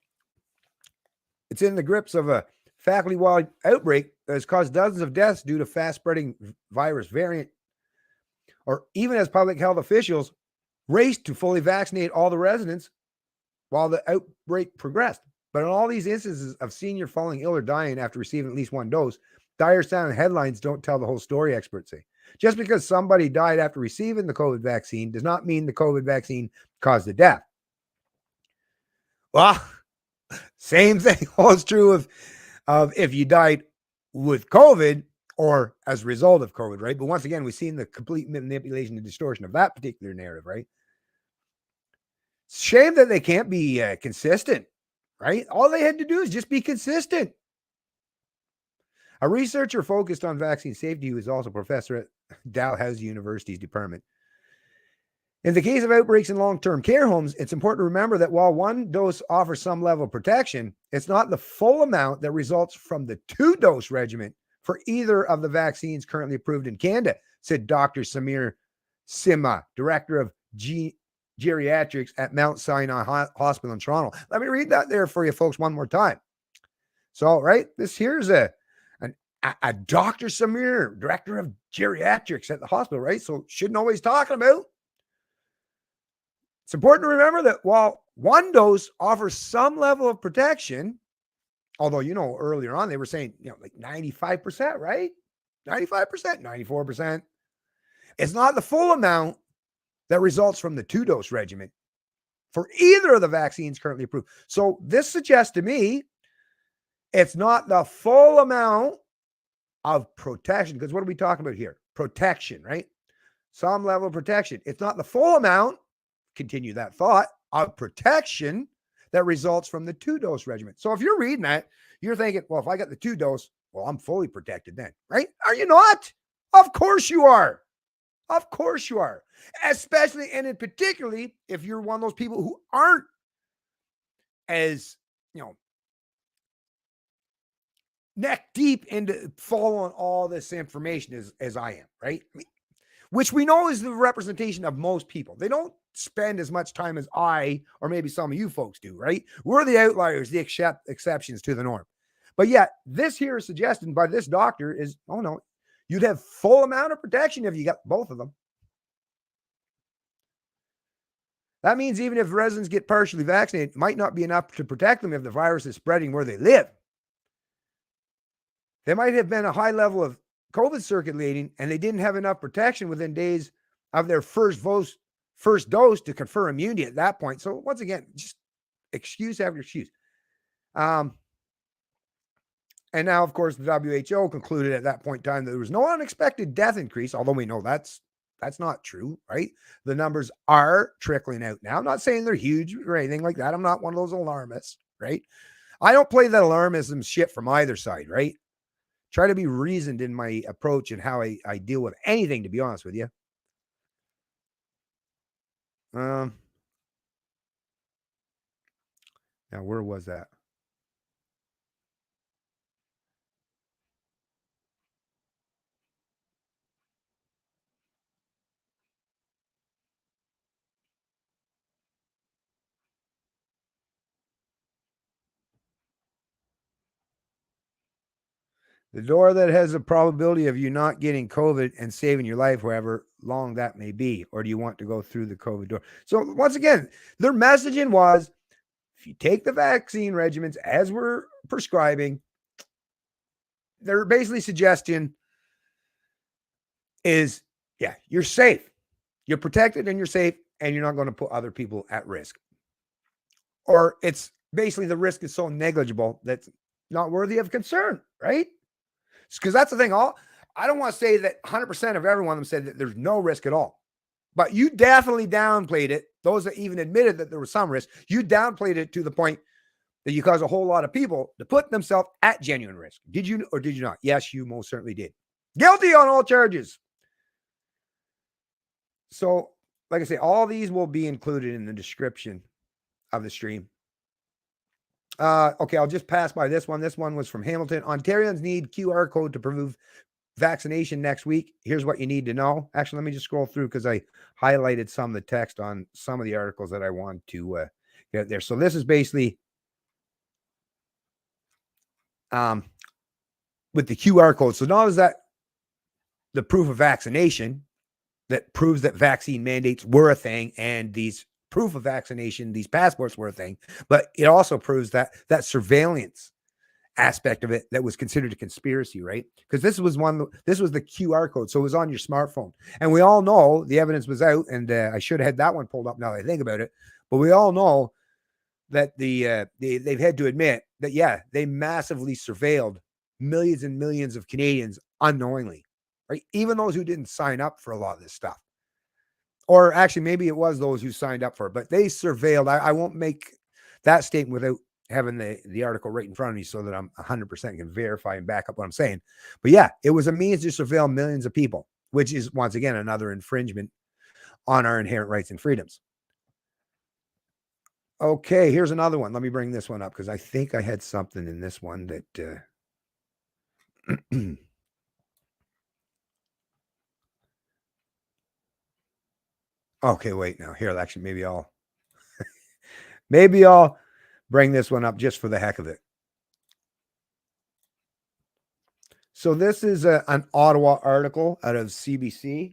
it's in the grips of a faculty-wide outbreak that has caused dozens of deaths due to fast-spreading virus variant, or even as public health officials raced to fully vaccinate all the residents while the outbreak progressed. But in all these instances of senior falling ill or dying after receiving at least one dose, dire sounding headlines don't tell the whole story, experts say. Just because somebody died after receiving the COVID vaccine does not mean the COVID vaccine caused the death. Well, same thing holds true of if you died with COVID or as a result of COVID, right? But once again, we've seen the complete manipulation and distortion of that particular narrative, right? Shame that they can't be consistent, right? All they had to do is just be consistent. A researcher focused on vaccine safety who is also a professor at Dalhousie University's department. In the case of outbreaks in long-term care homes, it's important to remember that while one dose offers some level of protection, it's not the full amount that results from the 2-dose regimen for either of the vaccines currently approved in Canada, said Dr. Samir Simha, director of geriatrics at Mount Sinai Hospital in Toronto. Let me read that there for you folks one more time. So, right, this here's a Dr. Samir, director of geriatrics at the hospital, right? So should know what he's talking about. It's important to remember that while one dose offers some level of protection, although, earlier on they were saying, like 95%, right? 95%, 94%. It's not the full amount that results from the 2-dose regimen for either of the vaccines currently approved. So this suggests to me it's not the full amount of protection, because what are we talking about here? Protection, right? Some level of protection. It's not the full amount, continue that thought, of protection that results from the 2-dose regimen. So if you're reading that, you're thinking, well, if I got the 2-dose, well, I'm fully protected then, right? Are you not? Of course you are. Of course you are. Especially and in particularly if you're one of those people who aren't as, neck deep into following all this information as I am, right? I mean, which we know is the representation of most people. They don't spend as much time as I or maybe some of you folks do, right? We're the outliers, the exceptions to the norm. But yet, this here is suggested by this doctor is, oh no, you'd have full amount of protection if you got both of them. That means even if residents get partially vaccinated, it might not be enough to protect them if the virus is spreading where they live. There might have been a high level of COVID circulating, and they didn't have enough protection within days of their first dose to confer immunity at that point. So once again, just excuse after excuse. And now, of course, the WHO concluded at that point in time that there was no unexpected death increase, although we know that's not true, right? The numbers are trickling out now. I'm not saying they're huge or anything like that. I'm not one of those alarmists, right? I don't play that alarmism shit from either side, right? Try to be reasoned in my approach and how I deal with anything, to be honest with you. Now, where was that? The door that has a probability of you not getting COVID and saving your life, however long that may be, or do you want to go through the COVID door? So once again, their messaging was, if you take the vaccine regimens as we're prescribing, their basically suggestion is, yeah, you're safe. You're protected and you're safe, and you're not going to put other people at risk. Or it's basically the risk is so negligible that's not worthy of concern, right? Because that's the thing. I don't want to say that 100% of everyone of them said that there's no risk at all. But you definitely downplayed it. Those that even admitted that there was some risk, you downplayed it to the point that you caused a whole lot of people to put themselves at genuine risk. Did you or did you not? Yes, you most certainly did. Guilty on all charges. So, like I say, all these will be included in the description of the stream. Okay, I'll just pass by this one. This one was from Hamilton. Ontarians need QR code to prove vaccination next week. Here's what you need to know. Actually, let me just scroll through because I highlighted some of the text on some of the articles that I want to get there. So this is basically with the QR code. So not is that the proof of vaccination that proves that vaccine mandates were a thing and these proof of vaccination, these passports were a thing, but it also proves that surveillance aspect of it that was considered a conspiracy, right? Because this was the QR code. So it was on your smartphone. And we all know the evidence was out, and I should have had that one pulled up now that I think about it. But we all know that they've had to admit that, yeah, they massively surveilled millions and millions of Canadians unknowingly, right? Even those who didn't sign up for a lot of this stuff. Or actually, maybe it was those who signed up for it, but they surveilled. I won't make that statement without having the article right in front of me so that I'm 100% can verify and back up what I'm saying. But yeah, it was a means to surveil millions of people, which is, once again, another infringement on our inherent rights and freedoms. Okay, here's another one. Let me bring this one up because I think I had something in this one that okay, wait now. Here, actually, maybe I'll bring this one up just for the heck of it. So this is an Ottawa article out of CBC.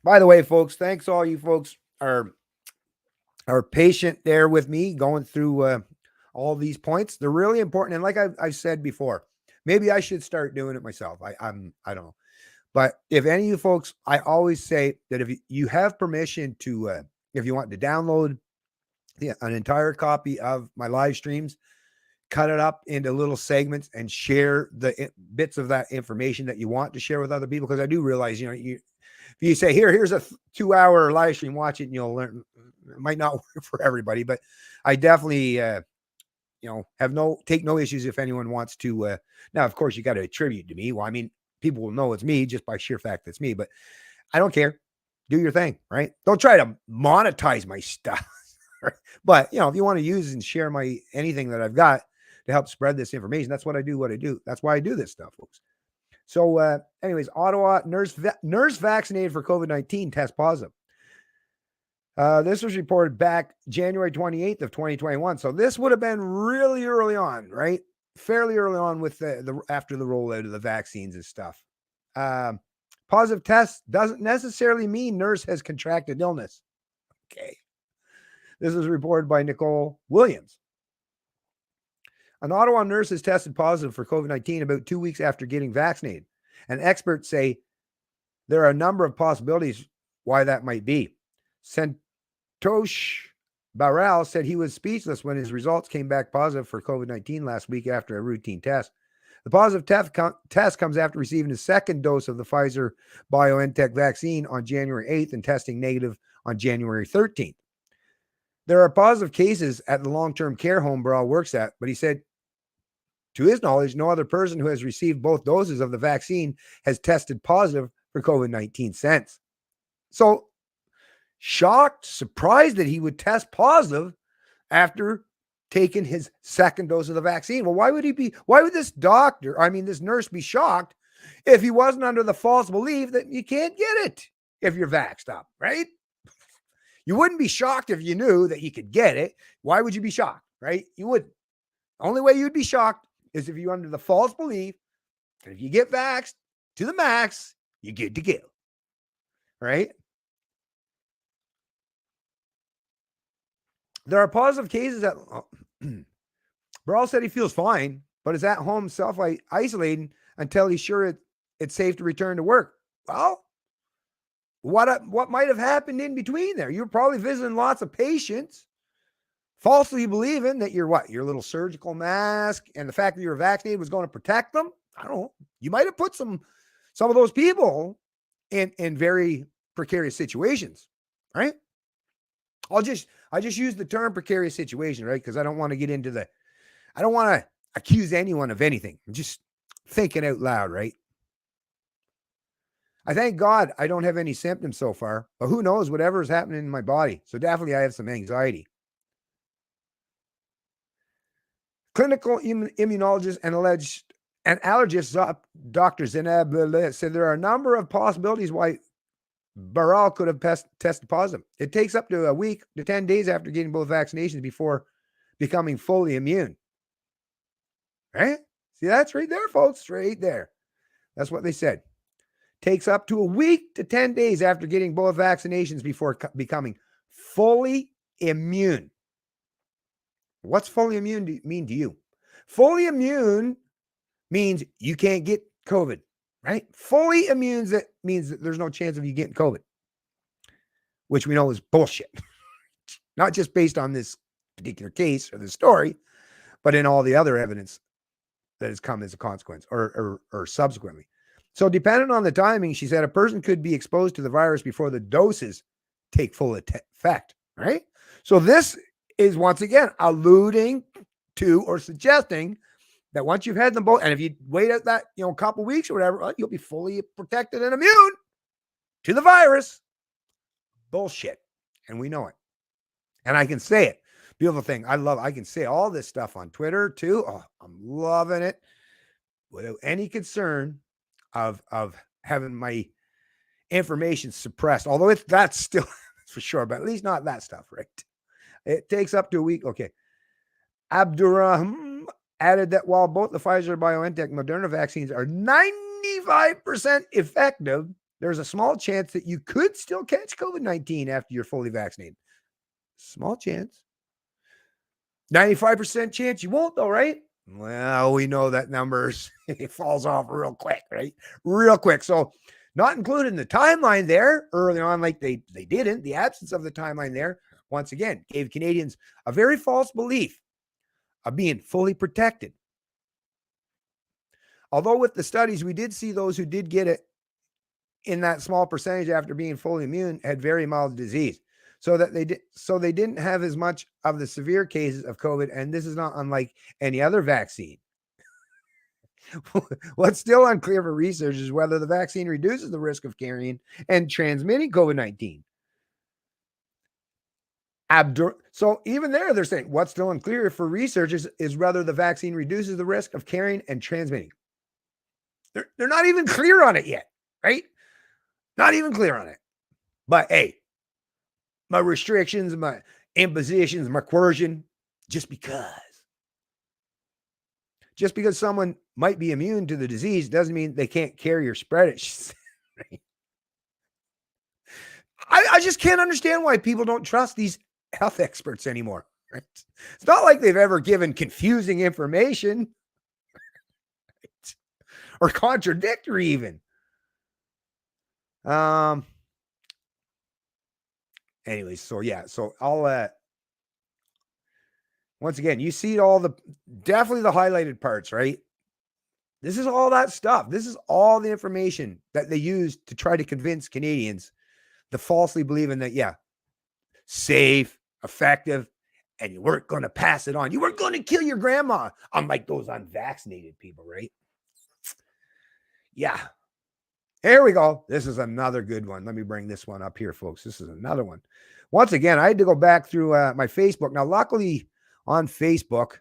By the way, folks, thanks all you folks are patient there with me going through all these points. They're really important. And like I've said before, maybe I should start doing it myself. I don't know. But if any of you folks, I always say that if you have permission to, if you want to download an entire copy of my live streams, cut it up into little segments and share the bits of that information that you want to share with other people. Because I do realize, if you say, here's a 2-hour live stream, watch it and you'll learn. It might not work for everybody, but I definitely, take no issues if anyone wants to. Now, of course, you got to attribute to me. Well, I mean, people will know it's me just by sheer fact it's me, but I don't care. Do your thing, right? Don't try to monetize my stuff. But, if you want to use and share anything that I've got to help spread this information, that's what I do. That's why I do this stuff, folks. So, anyways, Ottawa nurse vaccinated for COVID-19 test positive. This was reported back January 28th of 2021. So this would have been really early on, right? Fairly early on with the after the rollout of the vaccines and stuff. Positive test doesn't necessarily mean nurse has contracted illness. Okay. This was reported by Nicole Williams. An Ottawa nurse has tested positive for COVID-19 about 2 weeks after getting vaccinated. And experts say there are a number of possibilities why that might be. Santosh Barral said he was speechless when his results came back positive for COVID-19 last week after a routine test. The positive test comes after receiving his second dose of the Pfizer BioNTech vaccine on January 8th and testing negative on January 13th. There are positive cases at the long-term care home Barral works at, but he said, to his knowledge, no other person who has received both doses of the vaccine has tested positive for COVID-19 since. So, shocked, surprised that he would test positive after taking his second dose of the vaccine. Well, why would this nurse be shocked if he wasn't under the false belief that you can't get it if you're vaxxed up, right? You wouldn't be shocked if you knew that you could get it. Why would you be shocked, right? You wouldn't. The only way you'd be shocked is if you're under the false belief that if you get vaxxed to the max, you're good to go, right? There are positive cases that Barral said he feels fine, but is at home self-isolating until he's sure it's safe to return to work. Well, what might have happened in between there? You're probably visiting lots of patients, falsely believing that your little surgical mask and the fact that you're vaccinated was going to protect them. I don't know. You might have put some of those people in very precarious situations, right? I just use the term precarious situation, right? Because I don't want to accuse anyone of anything. I'm just thinking out loud, right? I thank God I don't have any symptoms so far, but who knows whatever is happening in my body. So definitely I have some anxiety. Clinical immunologist and allergist Dr. Zineb said there are a number of possibilities why Barral could have tested positive. It takes up to a week to 10 days after getting both vaccinations before becoming fully immune. Right? See, that's right there, folks. Right there. That's what they said. Takes up to a week to 10 days after getting both vaccinations before becoming fully immune. What's fully immune mean to you? Fully immune means you can't get COVID, right? Fully immune means that there's no chance of you getting COVID, which we know is bullshit. Not just based on this particular case or the story, but in all the other evidence that has come as a consequence or subsequently. So depending on the timing, she said a person could be exposed to the virus before the doses take full effect, right? So this is once again alluding to or suggesting that once you've had them both, and if you wait out that couple weeks or whatever, you'll be fully protected and immune to the virus. Bullshit. And we know it. And I can say it. Beautiful thing. I can say all this stuff on Twitter too. Oh, I'm loving it without any concern of having my information suppressed. Although that's still for sure, but at least not that stuff, right? It takes up to a week. Okay. Abdurrahman added that while both the Pfizer, BioNTech, and Moderna vaccines are 95% effective, there's a small chance that you could still catch COVID-19 after you're fully vaccinated. Small chance. 95% chance you won't, though, right? Well, we know that numbers, it falls off real quick, right? Real quick. So not included in the timeline there early on, like they didn't. The absence of the timeline there, once again, gave Canadians a very false belief of being fully protected. Although with the studies, we did see those who did get it in that small percentage after being fully immune had very mild disease. So they didn't have as much of the severe cases of COVID, and this is not unlike any other vaccine. What's still unclear for researchers is whether the vaccine reduces the risk of carrying and transmitting COVID-19. So even there, they're saying what's still unclear for researchers is whether the vaccine reduces the risk of carrying and transmitting. They're not even clear on it yet, right? Not even clear on it. But hey, my restrictions, my impositions, my coercion, just because. Just because someone might be immune to the disease doesn't mean they can't carry or spread it. I just can't understand why people don't trust these health experts anymore. Right? It's not like they've ever given confusing information or contradictory even. Anyways, so yeah, so I'll once again, you see all the definitely the highlighted parts, right? This is all that stuff. This is all the information that they use to try to convince Canadians to falsely believe in that, yeah, safe, effective, and you weren't going to pass it on. You weren't going to kill your grandma, unlike those unvaccinated people, right? Yeah. Here we go. This is another good one. Let me bring this one up here, folks. This is another one. Once again, I had to go back through my Facebook. Now, luckily on Facebook,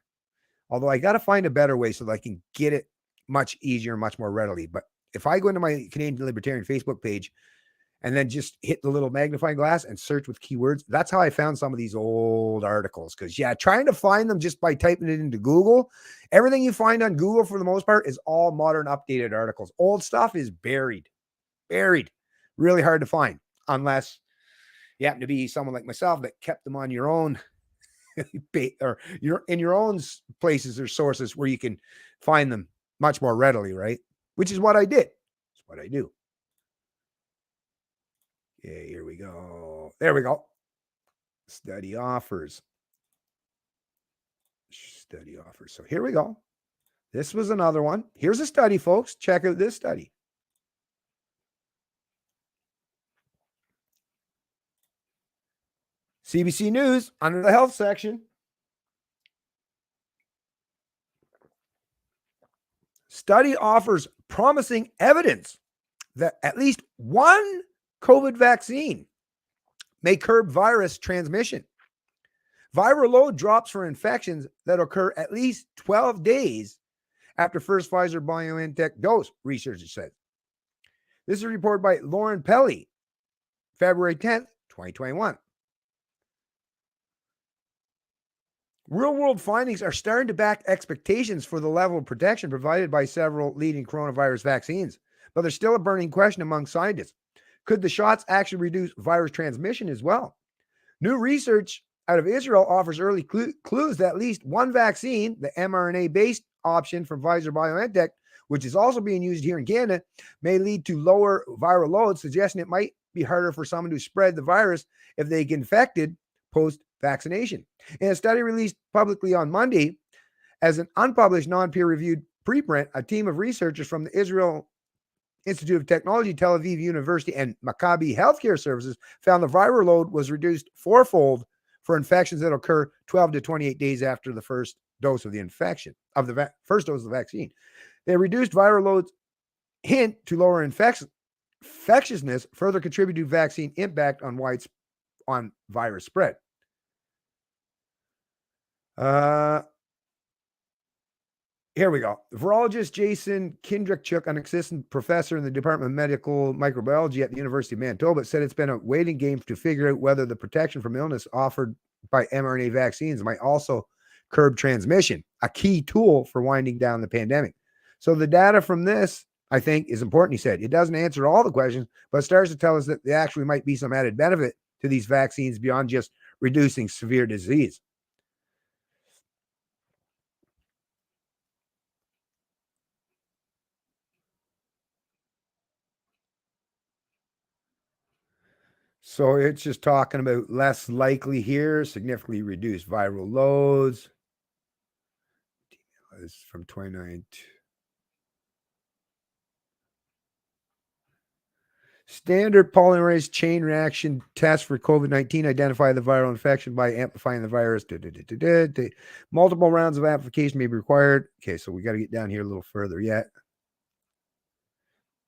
although I got to find a better way so that I can get it much easier, much more readily. But if I go into my Canadian Libertarian Facebook page and then just hit the little magnifying glass and search with keywords, that's how I found some of these old articles. Because, yeah, trying to find them just by typing it into Google, everything you find on Google for the most part is all modern, updated articles. Old stuff is buried, really hard to find unless you happen to be someone like myself that kept them on your own or you're in your own places or sources where you can find them much more readily, right? Which is what I did. It's what I do. Okay, here we go. There we go. Study offers. Study offers. So here we go. This was another one. Here's a study, folks. Check out this study. CBC News under the health section. Study offers promising evidence that at least one COVID vaccine may curb virus transmission. Viral load drops for infections that occur at least 12 days after first Pfizer BioNTech dose, researchers said. This is a report by Lauren Pelly, February 10th, 2021. Real-world findings are starting to back expectations for the level of protection provided by several leading coronavirus vaccines, but there's still a burning question among scientists. Could the shots actually reduce virus transmission as well? New research out of Israel offers early clues that at least one vaccine, the mRNA-based option from Pfizer BioNTech, which is also being used here in Canada, may lead to lower viral loads, suggesting it might be harder for someone to spread the virus if they get infected post-vaccination. In a study released publicly on Monday, as an unpublished, non-peer-reviewed preprint, a team of researchers from the Israel Institute of Technology, Tel Aviv University, and Maccabi Healthcare Services found the viral load was reduced fourfold for infections that occur 12 to 28 days after the first dose of the infection, of the first dose of the vaccine. They reduced viral loads hint to lower infectiousness, further contribute to vaccine impact on virus spread. Here we go. Virologist Jason Kindrichuk, an assistant professor in the Department of Medical Microbiology at the University of Manitoba, said it's been a waiting game to figure out whether the protection from illness offered by mRNA vaccines might also curb transmission, a key tool for winding down the pandemic. So the data from this, I think, is important, he said. It doesn't answer all the questions, but it starts to tell us that there actually might be some added benefit to these vaccines beyond just reducing severe disease. So it's just talking about less likely here, significantly reduced viral loads. This is from 29. Standard polymerase chain reaction test for COVID-19 identify the viral infection by amplifying the virus. Multiple rounds of amplification may be required. Okay, so we got to get down here a little further yet.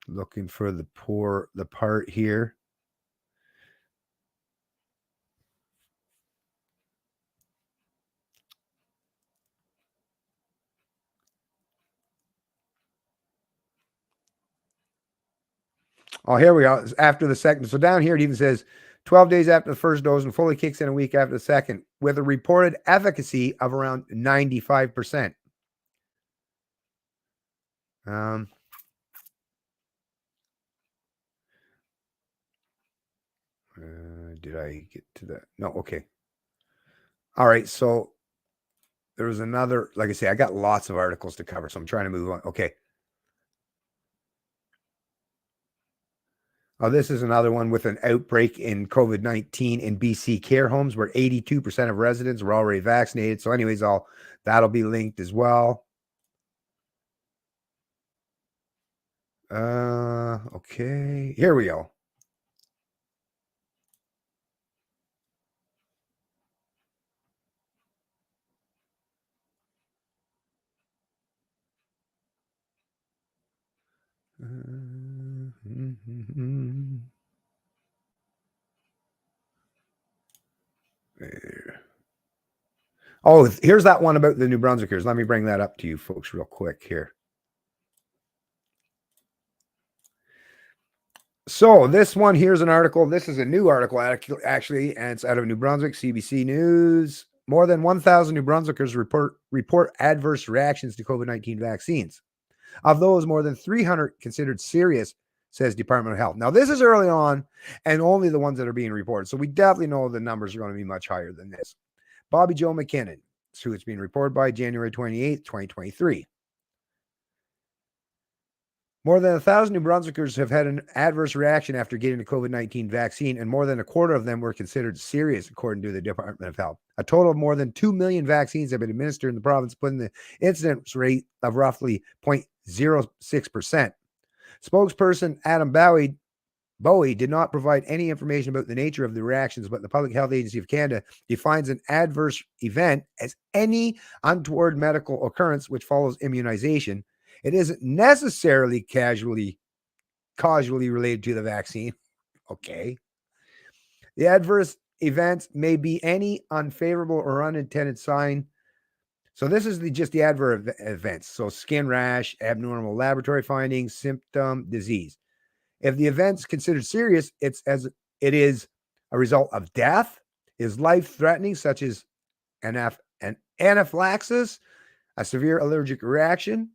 Looking for the part here. Oh, here we go. It's after the second. So down here it even says 12 days after the first dose and fully kicks in a week after the second, with a reported efficacy of around 95%. Did I get to that? No, okay. All right, so there was another, like I say, I got lots of articles to cover, so I'm trying to move on. Okay. Oh, this is another one with an outbreak in COVID-19 in BC care homes where 82% of residents were already vaccinated. So anyways, that'll be linked as well. Okay. Here we go. There. Oh, here's that one about the New Brunswickers. Let me bring that up to you folks real quick here. So this one, here's an article. This is a new article, actually, and it's out of New Brunswick, CBC News. More than 1,000 New Brunswickers report adverse reactions to COVID-19 vaccines. Of those, more than 300 considered serious, says Department of Health. Now, this is early on, and only the ones that are being reported. So we definitely know the numbers are going to be much higher than this. Bobby Joe McKinnon, who it's being reported by January 28th, 2023. More than 1,000 New Brunswickers have had an adverse reaction after getting the COVID-19 vaccine, and more than a quarter of them were considered serious, according to the Department of Health. A total of more than 2 million vaccines have been administered in the province, putting the incidence rate of roughly 0.06%. Spokesperson Adam Bowie did not provide any information about the nature of the reactions, but the Public Health Agency of Canada defines an adverse event as any untoward medical occurrence which follows immunization. It isn't necessarily causally related to the vaccine. Okay. The adverse events may be any unfavorable or unintended sign. So this is just the adverse events. So skin rash, abnormal laboratory findings, symptom, disease. If the event's considered serious, it is a result of death, is life-threatening, such as an anaphylaxis, a severe allergic reaction,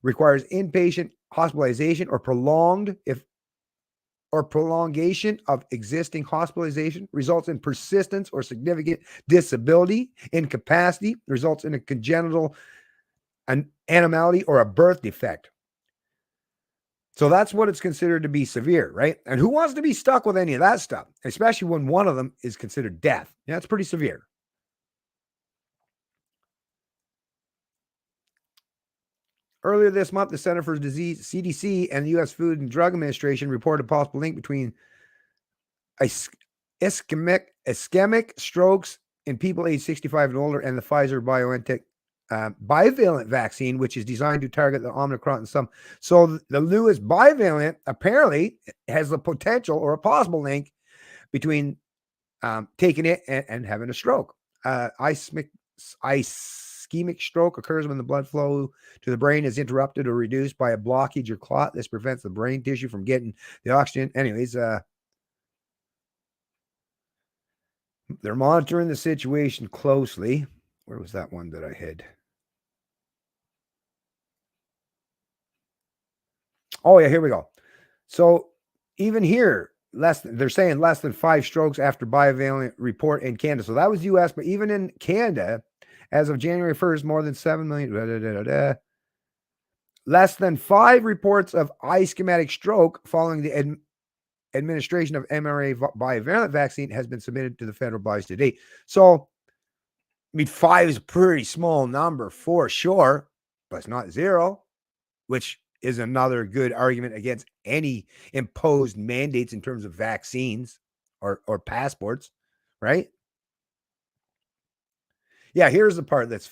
requires inpatient hospitalization or prolongation of existing hospitalization, results in persistence or significant disability, incapacity, results in a congenital anomaly or a birth defect. So that's what it's considered to be severe, right? And who wants to be stuck with any of that stuff, especially when one of them is considered death? Yeah, it's pretty severe. Earlier this month, the Center for Disease, CDC, and the U.S. Food and Drug Administration reported a possible link between ischemic strokes in people aged 65 and older and the Pfizer-BioNTech bivalent vaccine, which is designed to target the Omicron and some. So the Lewis bivalent apparently has the potential or a possible link between taking it and having a stroke. Ischemic stroke occurs when the blood flow to the brain is interrupted or reduced by a blockage or clot. This prevents the brain tissue from getting the oxygen. Anyways, they're monitoring the situation closely. Where was that one that I had? Oh, yeah, here we go. So even here, they're saying less than 5 strokes after bivalent report in Canada. So that was U.S., but even in Canada, as of January 1st, more than 7 million. Less than 5 reports of ischemic stroke following the administration of mRNA bivalent vaccine has been submitted to the federal bodies to date. So, I mean, 5 is a pretty small number for sure, but it's not 0, which is another good argument against any imposed mandates in terms of vaccines or passports, right? Yeah, here's the part that's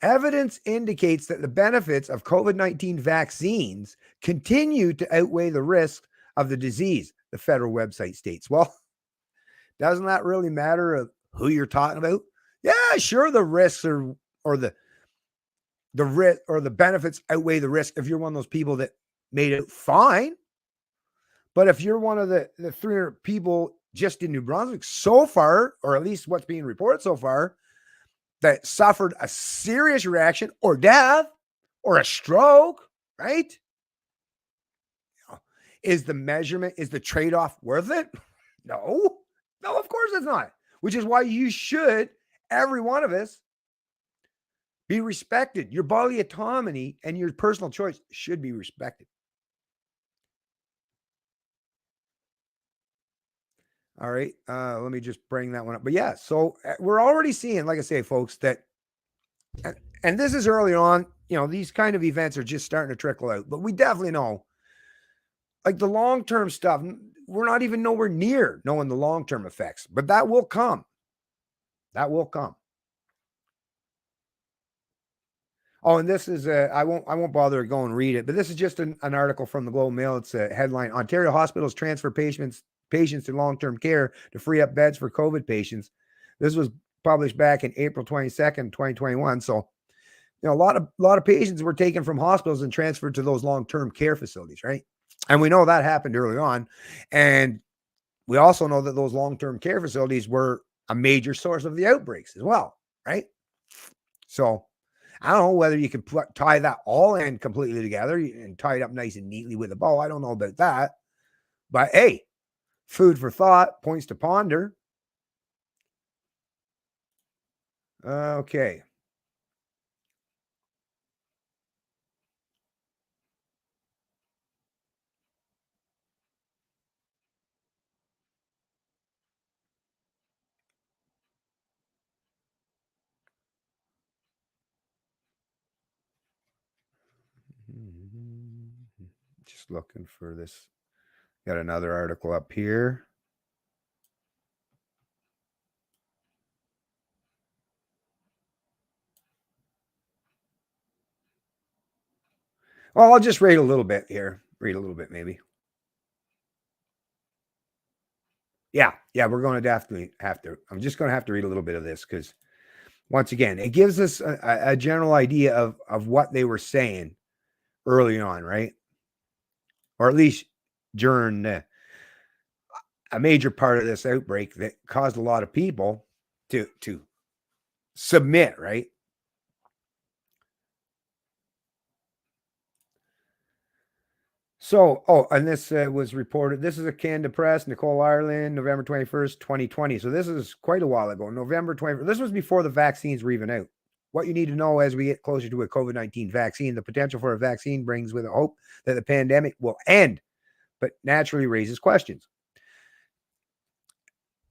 evidence indicates that the benefits of COVID-19 vaccines continue to outweigh the risks of the disease, the federal website states. Well, doesn't that really matter of who you're talking about? Yeah, sure, the risks or the risk or the benefits outweigh the risk if you're one of those people that made it fine. But if you're one of the 300 people just in New Brunswick so far, or at least what's being reported so far, that suffered a serious reaction or death or a stroke, right? Is the trade-off worth it? No. No, of course it's not. Which is why you should, every one of us, be respected. Your bodily autonomy and your personal choice should be respected. All right. Let me just bring that one up. But yeah, so we're already seeing, like I say, folks, that, and this is early on, these kind of events are just starting to trickle out. But we definitely know, like the long term stuff, we're not even nowhere near knowing the long term effects, but that will come. That will come. Oh, and this is I won't bother to go and read it, but this is just an article from the Globe and Mail. It's a headline: Ontario hospitals transfer patients to long-term care to free up beds for COVID patients. This was published back in April 22nd, 2021. So, a lot of patients were taken from hospitals and transferred to those long-term care facilities, right? And we know that happened early on. And we also know that those long-term care facilities were a major source of the outbreaks as well, right? So I don't know whether you can tie that all in completely together and tie it up nice and neatly with a bow. I don't know about that. But hey, food for thought, points to ponder. Okay. Just looking for this. Got another article up here. Well, I'll just read a little bit here. Read a little bit, maybe. Yeah, we're going to definitely have to. I'm just going to have to read a little bit of this because, once again, it gives us a general idea of what they were saying early on, right? Or at least during a major part of this outbreak that caused a lot of people to submit, right? So, and this was reported. This is a Canada Press, Nicole Ireland, November 21st, 2020. So this is quite a while ago. November 21st. This was before the vaccines were even out. What you need to know as we get closer to a COVID-19 vaccine, the potential for a vaccine brings with it hope that the pandemic will end, but naturally raises questions.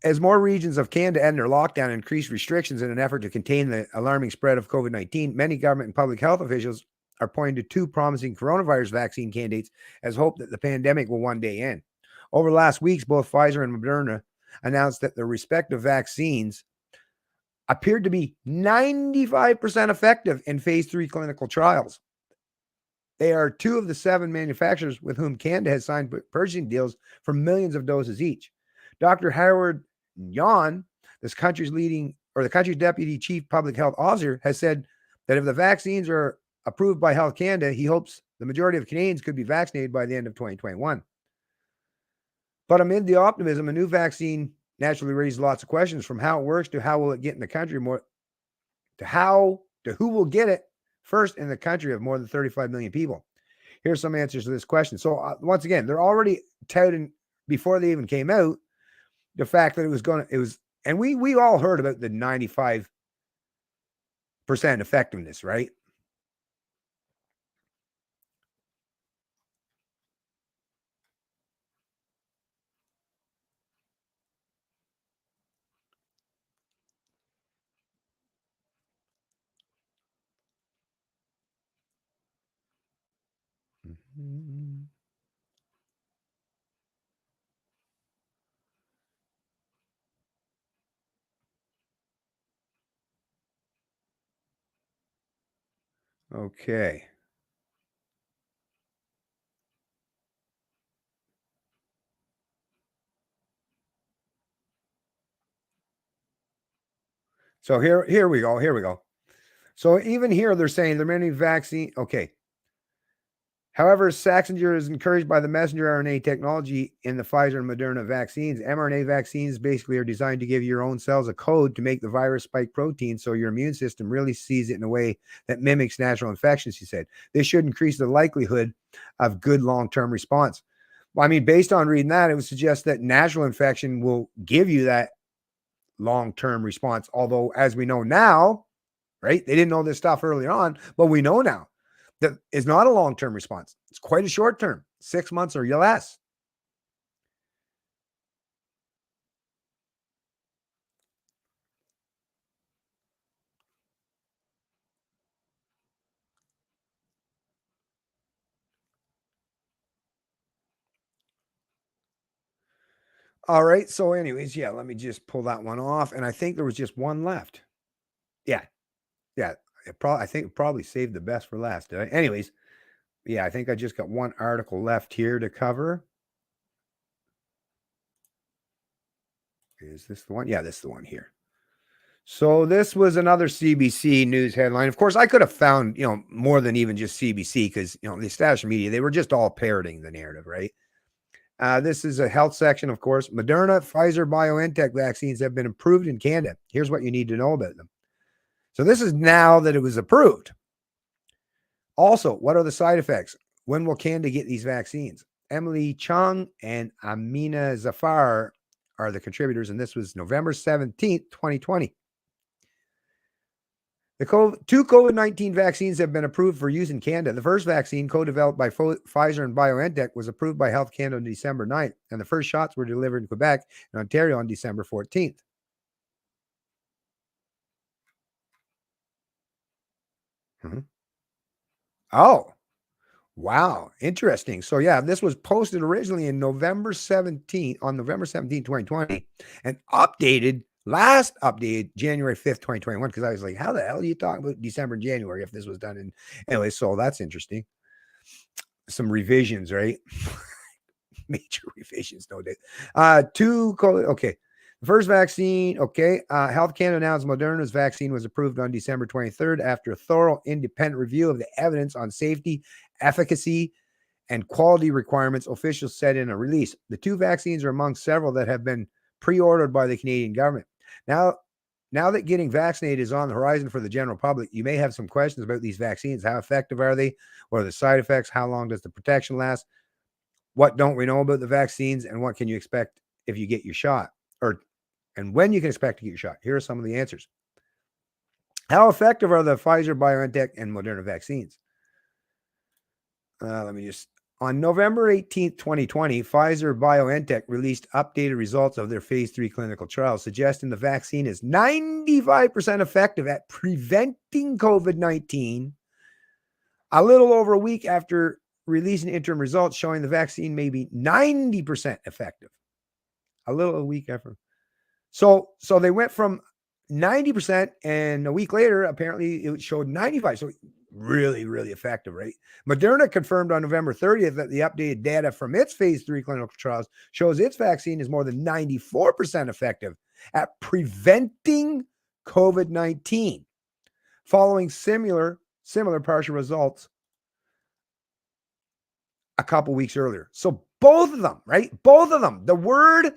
As more regions of Canada end their lockdown and increase restrictions in an effort to contain the alarming spread of COVID-19, many government and public health officials are pointing to two promising coronavirus vaccine candidates as hope that the pandemic will one day end. Over the last weeks, both Pfizer and Moderna announced that their respective vaccines appeared to be 95% effective in phase 3 clinical trials. They are two of the 7 manufacturers with whom Canada has signed purchasing deals for millions of doses each. Dr. Howard Yon, the country's deputy chief public health officer, has said that if the vaccines are approved by Health Canada, he hopes the majority of Canadians could be vaccinated by the end of 2021. But amid the optimism, a new vaccine naturally raises lots of questions, from how it works to how will it get in the country, to who will get it first in the country of more than 35 million people. Here's some answers to this question. So once again, they're already touting, before they even came out, the fact that and we all heard about the 95% effectiveness, right? Okay. So here we go. Here we go. So even here they're saying there are many vaccine. Okay. However, Saxinger is encouraged by the messenger RNA technology in the Pfizer and Moderna vaccines. mRNA vaccines basically are designed to give your own cells a code to make the virus spike protein so your immune system really sees it in a way that mimics natural infections, he said. This should increase the likelihood of good long-term response. Well, I mean, based on reading that, it would suggest that natural infection will give you that long-term response. Although, as we know now, right, they didn't know this stuff earlier on, but we know now that is not a long-term response. It's quite a short term, 6 months or less. All right. So, anyways, yeah, let me just pull that one off. And I think there was just one left. Yeah. Yeah. I think it probably saved the best for last. Did I? Anyways, yeah, I think I just got one article left here to cover. Is this the one? Yeah, this is the one here. So this was another CBC news headline. Of course, I could have found, more than even just CBC because, the established media, they were just all parroting the narrative, right? This is a health section, of course. Moderna, Pfizer, BioNTech vaccines have been approved in Canada. Here's what you need to know about them. So this is now that it was approved. Also, what are the side effects? When will Canada get these vaccines? Emily Chung and Amina Zafar are the contributors, and this was November 17th, 2020. Two COVID-19 vaccines have been approved for use in Canada. The first vaccine, co-developed by Pfizer and BioNTech, was approved by Health Canada on December 9th, and the first shots were delivered in Quebec and Ontario on December 14th. Mm-hmm. Oh, wow. Interesting. So, yeah, this was posted originally on November 17th, 2020, and last updated January 5th, 2021, because I was like, how the hell are you talking about December and January if this was done in anyway? So that's interesting. Some revisions, right? Major revisions, no doubt. Okay. The first vaccine, okay. Health Canada announced Moderna's vaccine was approved on December 23rd after a thorough independent review of the evidence on safety, efficacy, and quality requirements, officials said in a release. The two vaccines are among several that have been pre-ordered by the Canadian government. Now that getting vaccinated is on the horizon for the general public, you may have some questions about these vaccines. How effective are they? What are the side effects? How long does the protection last? What don't we know about the vaccines? And what can you expect if you get your shot? And when you can expect to get your shot? Here are some of the answers. How effective are the Pfizer, BioNTech, and Moderna vaccines? On November 18th, 2020, Pfizer BioNTech released updated results of their phase 3 clinical trial, suggesting the vaccine is 95% effective at preventing COVID-19. A little over a week after releasing interim results showing the vaccine may be 90% effective. A week after. So they went from 90%, and a week later, apparently it showed 95%. So really, really effective, right? Moderna confirmed on November 30th that the updated data from its phase 3 clinical trials shows its vaccine is more than 94% effective at preventing COVID-19, following similar partial results a couple weeks earlier. So both of them, right? Both of them. The word,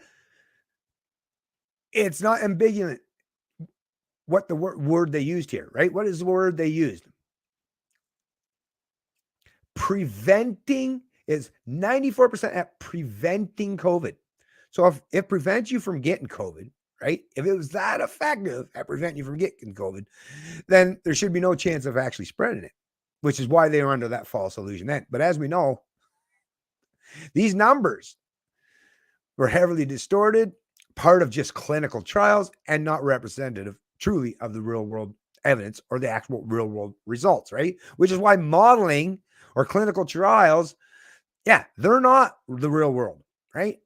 it's not ambiguous what the word they used here, right? What is the word they used? Preventing is 94% at preventing COVID. So if it prevents you from getting COVID, right? If it was that effective at preventing you from getting COVID, then there should be no chance of actually spreading it, which is why they were under that false illusion then. But as we know, these numbers were heavily distorted, part of just clinical trials, and not representative truly of the real world evidence or the actual real world results, right? Which is why modeling or clinical trials, they're not the real world, right?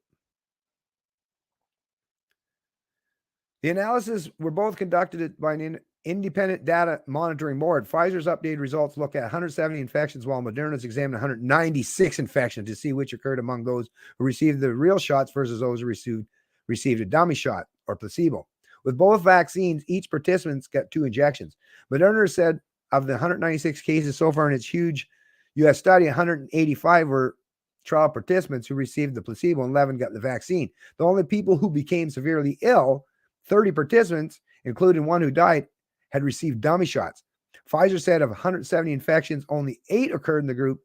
The analysis were both conducted by an independent data monitoring board. Pfizer's updated results look at 170 infections, while Moderna's examined 196 infections to see which occurred among those who received the real shots versus those who received a dummy shot or placebo. With both vaccines, each participant got 2 injections. Moderna said of the 196 cases so far in its huge U.S. study, 185 were trial participants who received the placebo and 11 got the vaccine. The only people who became severely ill, 30 participants, including one who died, had received dummy shots. Pfizer said of 170 infections, only 8 occurred in the group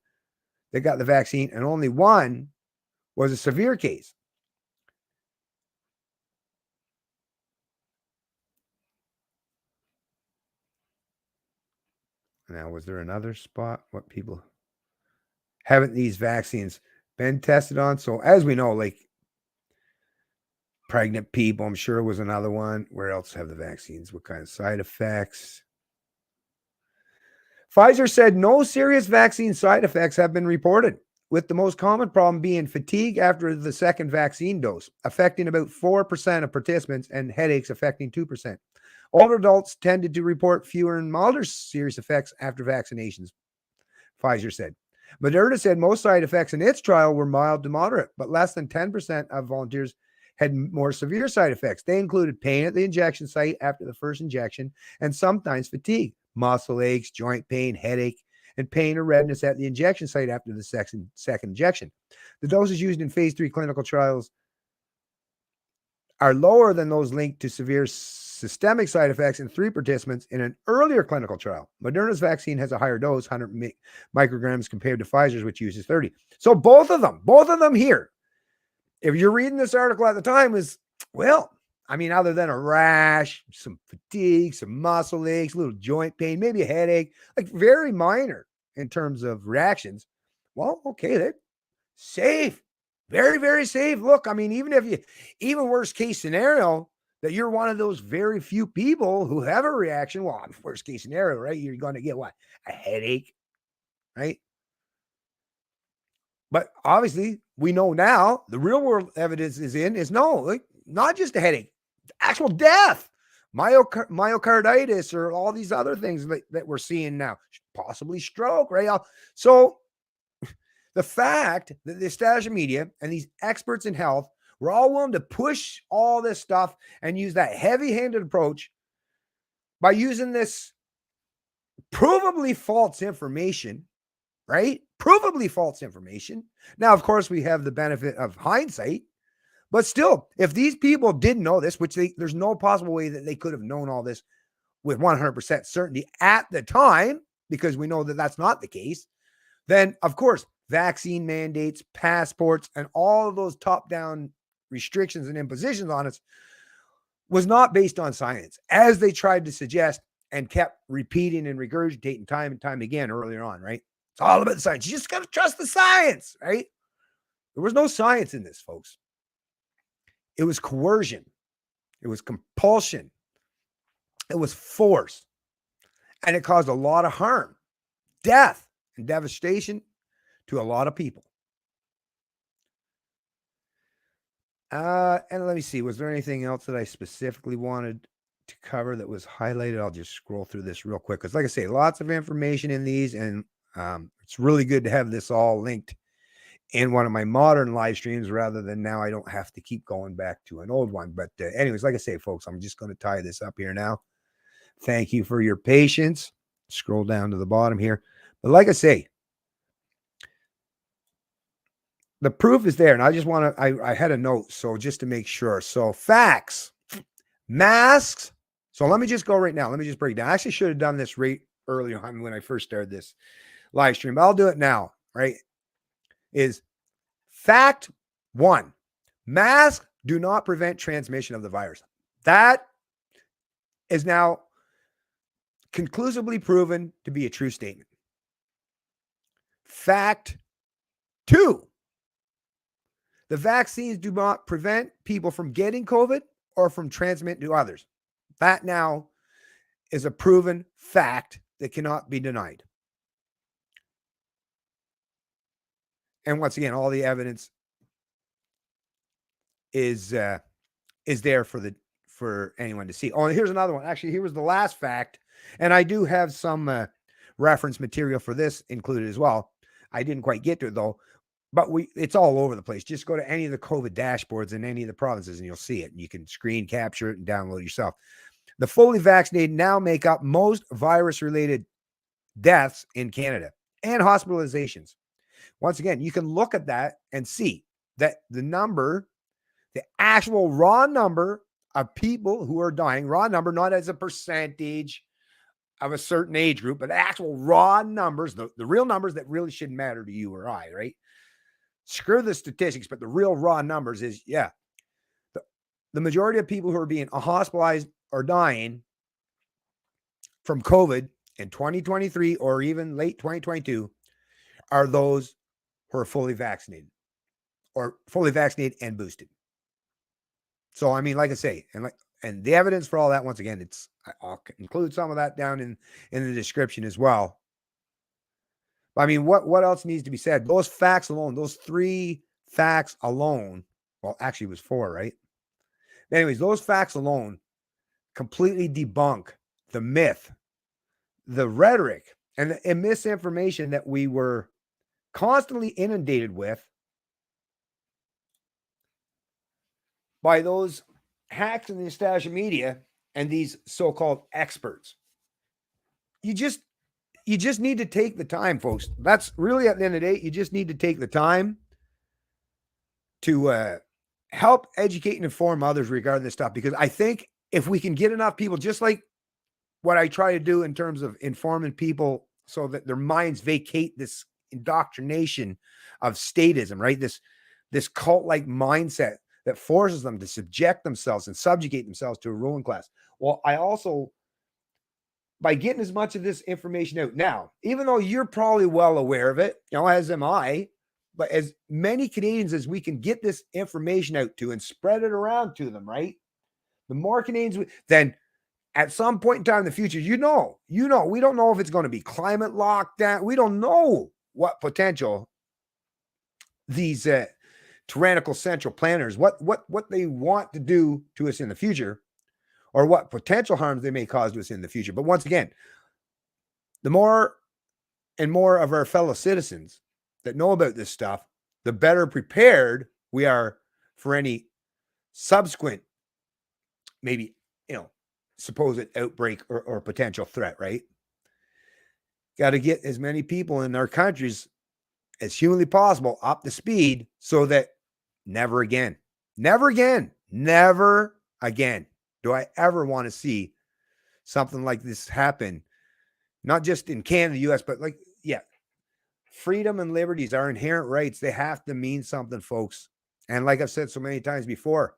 that got the vaccine, and only 1 was a severe case. Now, was there another spot? What people haven't these vaccines been tested on? So, as we know, like pregnant people, I'm sure was another one. Where else have the vaccines? What kind of side effects? Pfizer said no serious vaccine side effects have been reported, with the most common problem being fatigue after the second vaccine dose, affecting about 4% of participants, and headaches affecting 2%. Older adults tended to report fewer and milder serious effects after vaccinations, Pfizer said. Moderna said most side effects in its trial were mild to moderate, but less than 10% of volunteers had more severe side effects. They included pain at the injection site after the first injection and sometimes fatigue, muscle aches, joint pain, headache, and pain or redness at the injection site after the second injection. The doses used in phase 3 clinical trials are lower than those linked to severe systemic side effects in 3 participants in an earlier clinical trial. Moderna's vaccine has a higher dose, 100 micrograms, compared to Pfizer's, which uses 30. So both of them here, if you're reading this article at the time, is, well, I mean, other than a rash, some fatigue, some muscle aches, a little joint pain, maybe a headache, like very minor in terms of reactions. Well, okay, they're safe. Very, very safe. Look, I mean, even worst case scenario, that you're one of those very few people who have a reaction. Well, worst case scenario, right? You're going to get what? A headache, right? But obviously, we know now the real world evidence is no, like, not just a headache, actual death, myocarditis, or all these other things that we're seeing now, possibly stroke, right? So the fact that the establishment media and these experts in health were all willing to push all this stuff and use that heavy-handed approach by using this provably false information, right? Provably false information. Now, of course, we have the benefit of hindsight, but still, if these people didn't know this, which there's no possible way that they could have known all this with 100% certainty at the time, because we know that that's not the case, then, of course, vaccine mandates, passports, and all of those top-down restrictions and impositions on us was not based on science, as they tried to suggest and kept repeating and regurgitating time and time again earlier on, right? It's all about the science. You just got to trust the science, right? There was no science in this, folks. It was coercion. It was compulsion. It was force. And it caused a lot of harm, death, and devastation to a lot of people. And let me see, was there anything else that I specifically wanted to cover that was highlighted? I'll just scroll through this real quick, because like I say, lots of information in these, and it's really good to have this all linked in one of my modern live streams, rather than now I don't have to keep going back to an old one. But anyways, like I say, folks, I'm just going to tie this up here now. Thank you for your patience. Scroll down to the bottom here. But like I say, the proof is there. And I just want to, I had a note, so just to make sure. So facts, masks. So let me just go right now. Let me just break it down. I actually should have done this right earlier on when I first started this live stream, but I'll do it now, right? Is fact 1, masks do not prevent transmission of the virus. That is now conclusively proven to be a true statement. Fact 2, the vaccines do not prevent people from getting COVID or from transmitting to others. That now is a proven fact that cannot be denied. And once again, all the evidence is there for anyone to see. Oh, and here's another one. Actually, here was the last fact, and I do have some reference material for this included as well. I didn't quite get to it though, but it's all over the place. Just go to any of the COVID dashboards in any of the provinces and you'll see it. And you can screen capture it and download it yourself. The fully vaccinated now make up most virus-related deaths in Canada. and hospitalizations. Once again, you can look at that and see that the number, the actual raw number of people who are dying, raw number, not as a percentage of a certain age group, but actual raw numbers, the real numbers that really shouldn't matter to you or I, right? Screw the statistics, but the real raw numbers is, yeah, the majority of people who are being hospitalized or dying from COVID in 2023 or even late 2022 are those who are fully vaccinated and boosted. So, I mean, like I say, and the evidence for all that, once again, I'll include some of that down in the description as well. I mean, what else needs to be said? Those facts alone, those 3 facts alone, well, actually it was 4, right? Anyways, those facts alone completely debunk the myth, the rhetoric, and the misinformation that we were constantly inundated with by those hacks in the establishment media and these so-called experts. You just need to take the time, folks. That's really, at the end of the day, you just need to take the time to help educate and inform others regarding this stuff. Because I think if we can get enough people, just like what I try to do in terms of informing people so that their minds vacate this indoctrination of statism, right? This cult-like mindset that forces them to subject themselves and subjugate themselves to a ruling class. Well, I also, by getting as much of this information out now, even though you're probably well aware of it, as am I, but as many Canadians as we can get this information out to and spread it around to them, right? The more Canadians, then at some point in time in the future, we don't know if it's going to be climate lockdown. We don't know what potential these tyrannical central planners, what they want to do to us in the future, or what potential harms they may cause to us in the future. But once again, the more and more of our fellow citizens that know about this stuff, the better prepared we are for any subsequent, maybe, supposed outbreak or potential threat, right? Got to get as many people in our countries as humanly possible up to speed so that never again do I ever want to see something like this happen, not just in Canada, US, but freedom and liberties are inherent rights. They have to mean something, folks. And like I've said so many times before,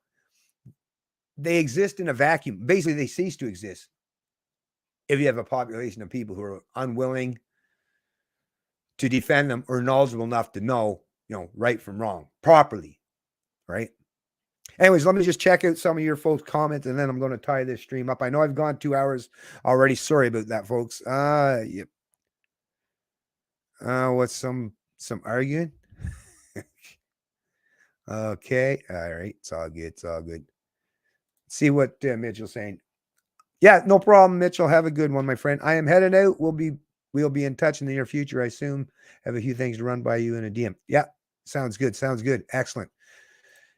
they exist in a vacuum. Basically, they cease to exist if you have a population of people who are unwilling to defend them or knowledgeable enough to know, right from wrong properly, right? Anyways, let me just check out some of your folks' comments, and then I'm going to tie this stream up. I know I've gone 2 hours already. Sorry about that, folks. Yep. What's some arguing? Okay. All right. It's all good. It's all good. See what Mitchell's saying. Yeah, no problem, Mitchell. Have a good one, my friend. I am heading out. We'll be in touch in the near future, I assume. Have a few things to run by you in a DM. Yeah, sounds good. Sounds good. Excellent.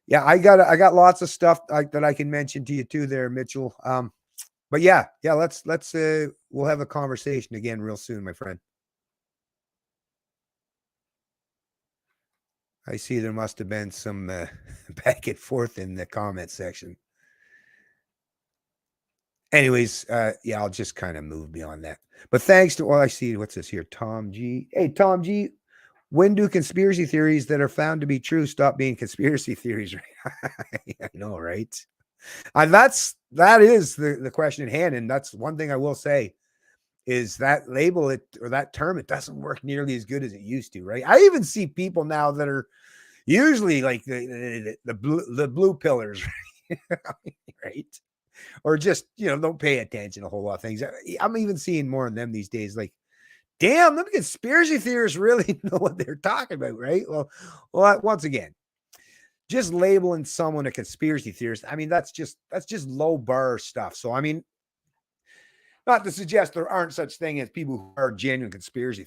Yeah, I got lots of stuff that I can mention to you too there, Mitchell. But yeah, let's we'll have a conversation again real soon, my friend. I see there must have been some back and forth in the comment section. Anyways, I'll just kind of move beyond that. But thanks to I see, what's this here? Tom G. Hey, Tom G. When do conspiracy theories that are found to be true stop being conspiracy theories? I know, right? And that is the question at hand. And that's one thing I will say is that label or that term, it doesn't work nearly as good as it used to, right? I even see people now that are usually like the blue pillars, right? Or just, don't pay attention to a whole lot of things. I'm even seeing more of them these days. Like, damn, them conspiracy theorists really know what they're talking about, right? Well, once again, just labeling someone a conspiracy theorist, I mean, that's just low bar stuff. So, I mean, not to suggest there aren't such thing as people who are genuine conspiracy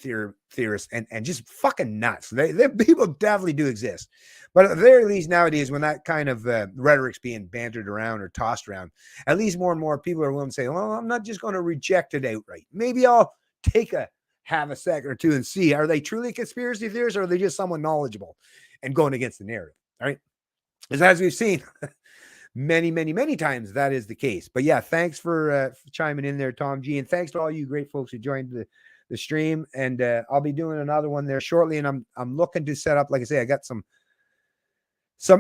theorists and just fucking nuts. They people definitely do exist. But at the very least nowadays, when that kind of rhetoric's being bantered around or tossed around, at least more and more people are willing to say, well, I'm not just going to reject it outright. Maybe I'll take a have a second or two and see, are they truly conspiracy theorists, or are they just someone knowledgeable and going against the narrative? All right. Because as we've seen many times, that is the case. But yeah, thanks for chiming in there, Tom G. And thanks to all you great folks who joined the stream. And I'll be doing another one there shortly. And I'm looking to set up, like I say, I got some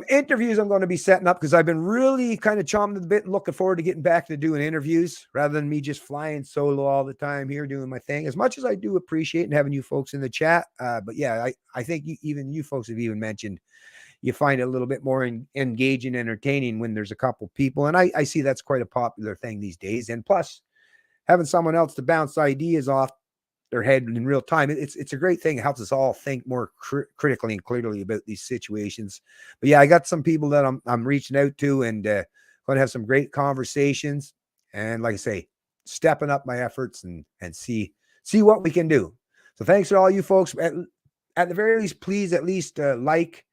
interviews I'm going to be setting up, because I've been really kind of chomping at the bit and looking forward to getting back to doing interviews rather than me just flying solo all the time here doing my thing, as much as I do appreciate and having you folks in the chat. But yeah, I think even you folks have even mentioned you find it a little bit more engaging, entertaining when there's a couple people. And I see that's quite a popular thing these days. And plus, having someone else to bounce ideas off their head in real time, it's a great thing. It helps us all think more critically and clearly about these situations. But yeah, I got some people that I'm reaching out to, and going to have some great conversations. And like I say, stepping up my efforts and see what we can do. So thanks to all you folks. At the very least, please at least like,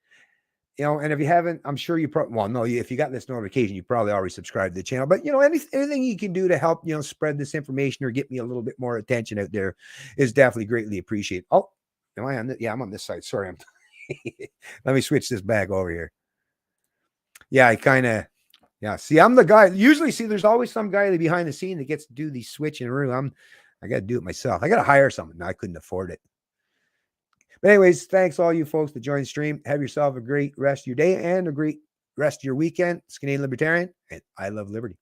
and if you haven't, I'm sure you probably, well, no, if you got this notification, you probably already subscribed to the channel. But, anything you can do to help, spread this information or get me a little bit more attention out there is definitely greatly appreciated. Oh, am I on this? Yeah, I'm on this side. Sorry. Let me switch this back over here. Yeah, see, I'm the guy. Usually, see, there's always some guy behind the scene that gets to do these switching around. I got to do it myself. I got to hire someone. No, I couldn't afford it. But anyways, thanks all you folks that joined the stream. Have yourself a great rest of your day and a great rest of your weekend. It's Canadian Libertarian, and I love liberty.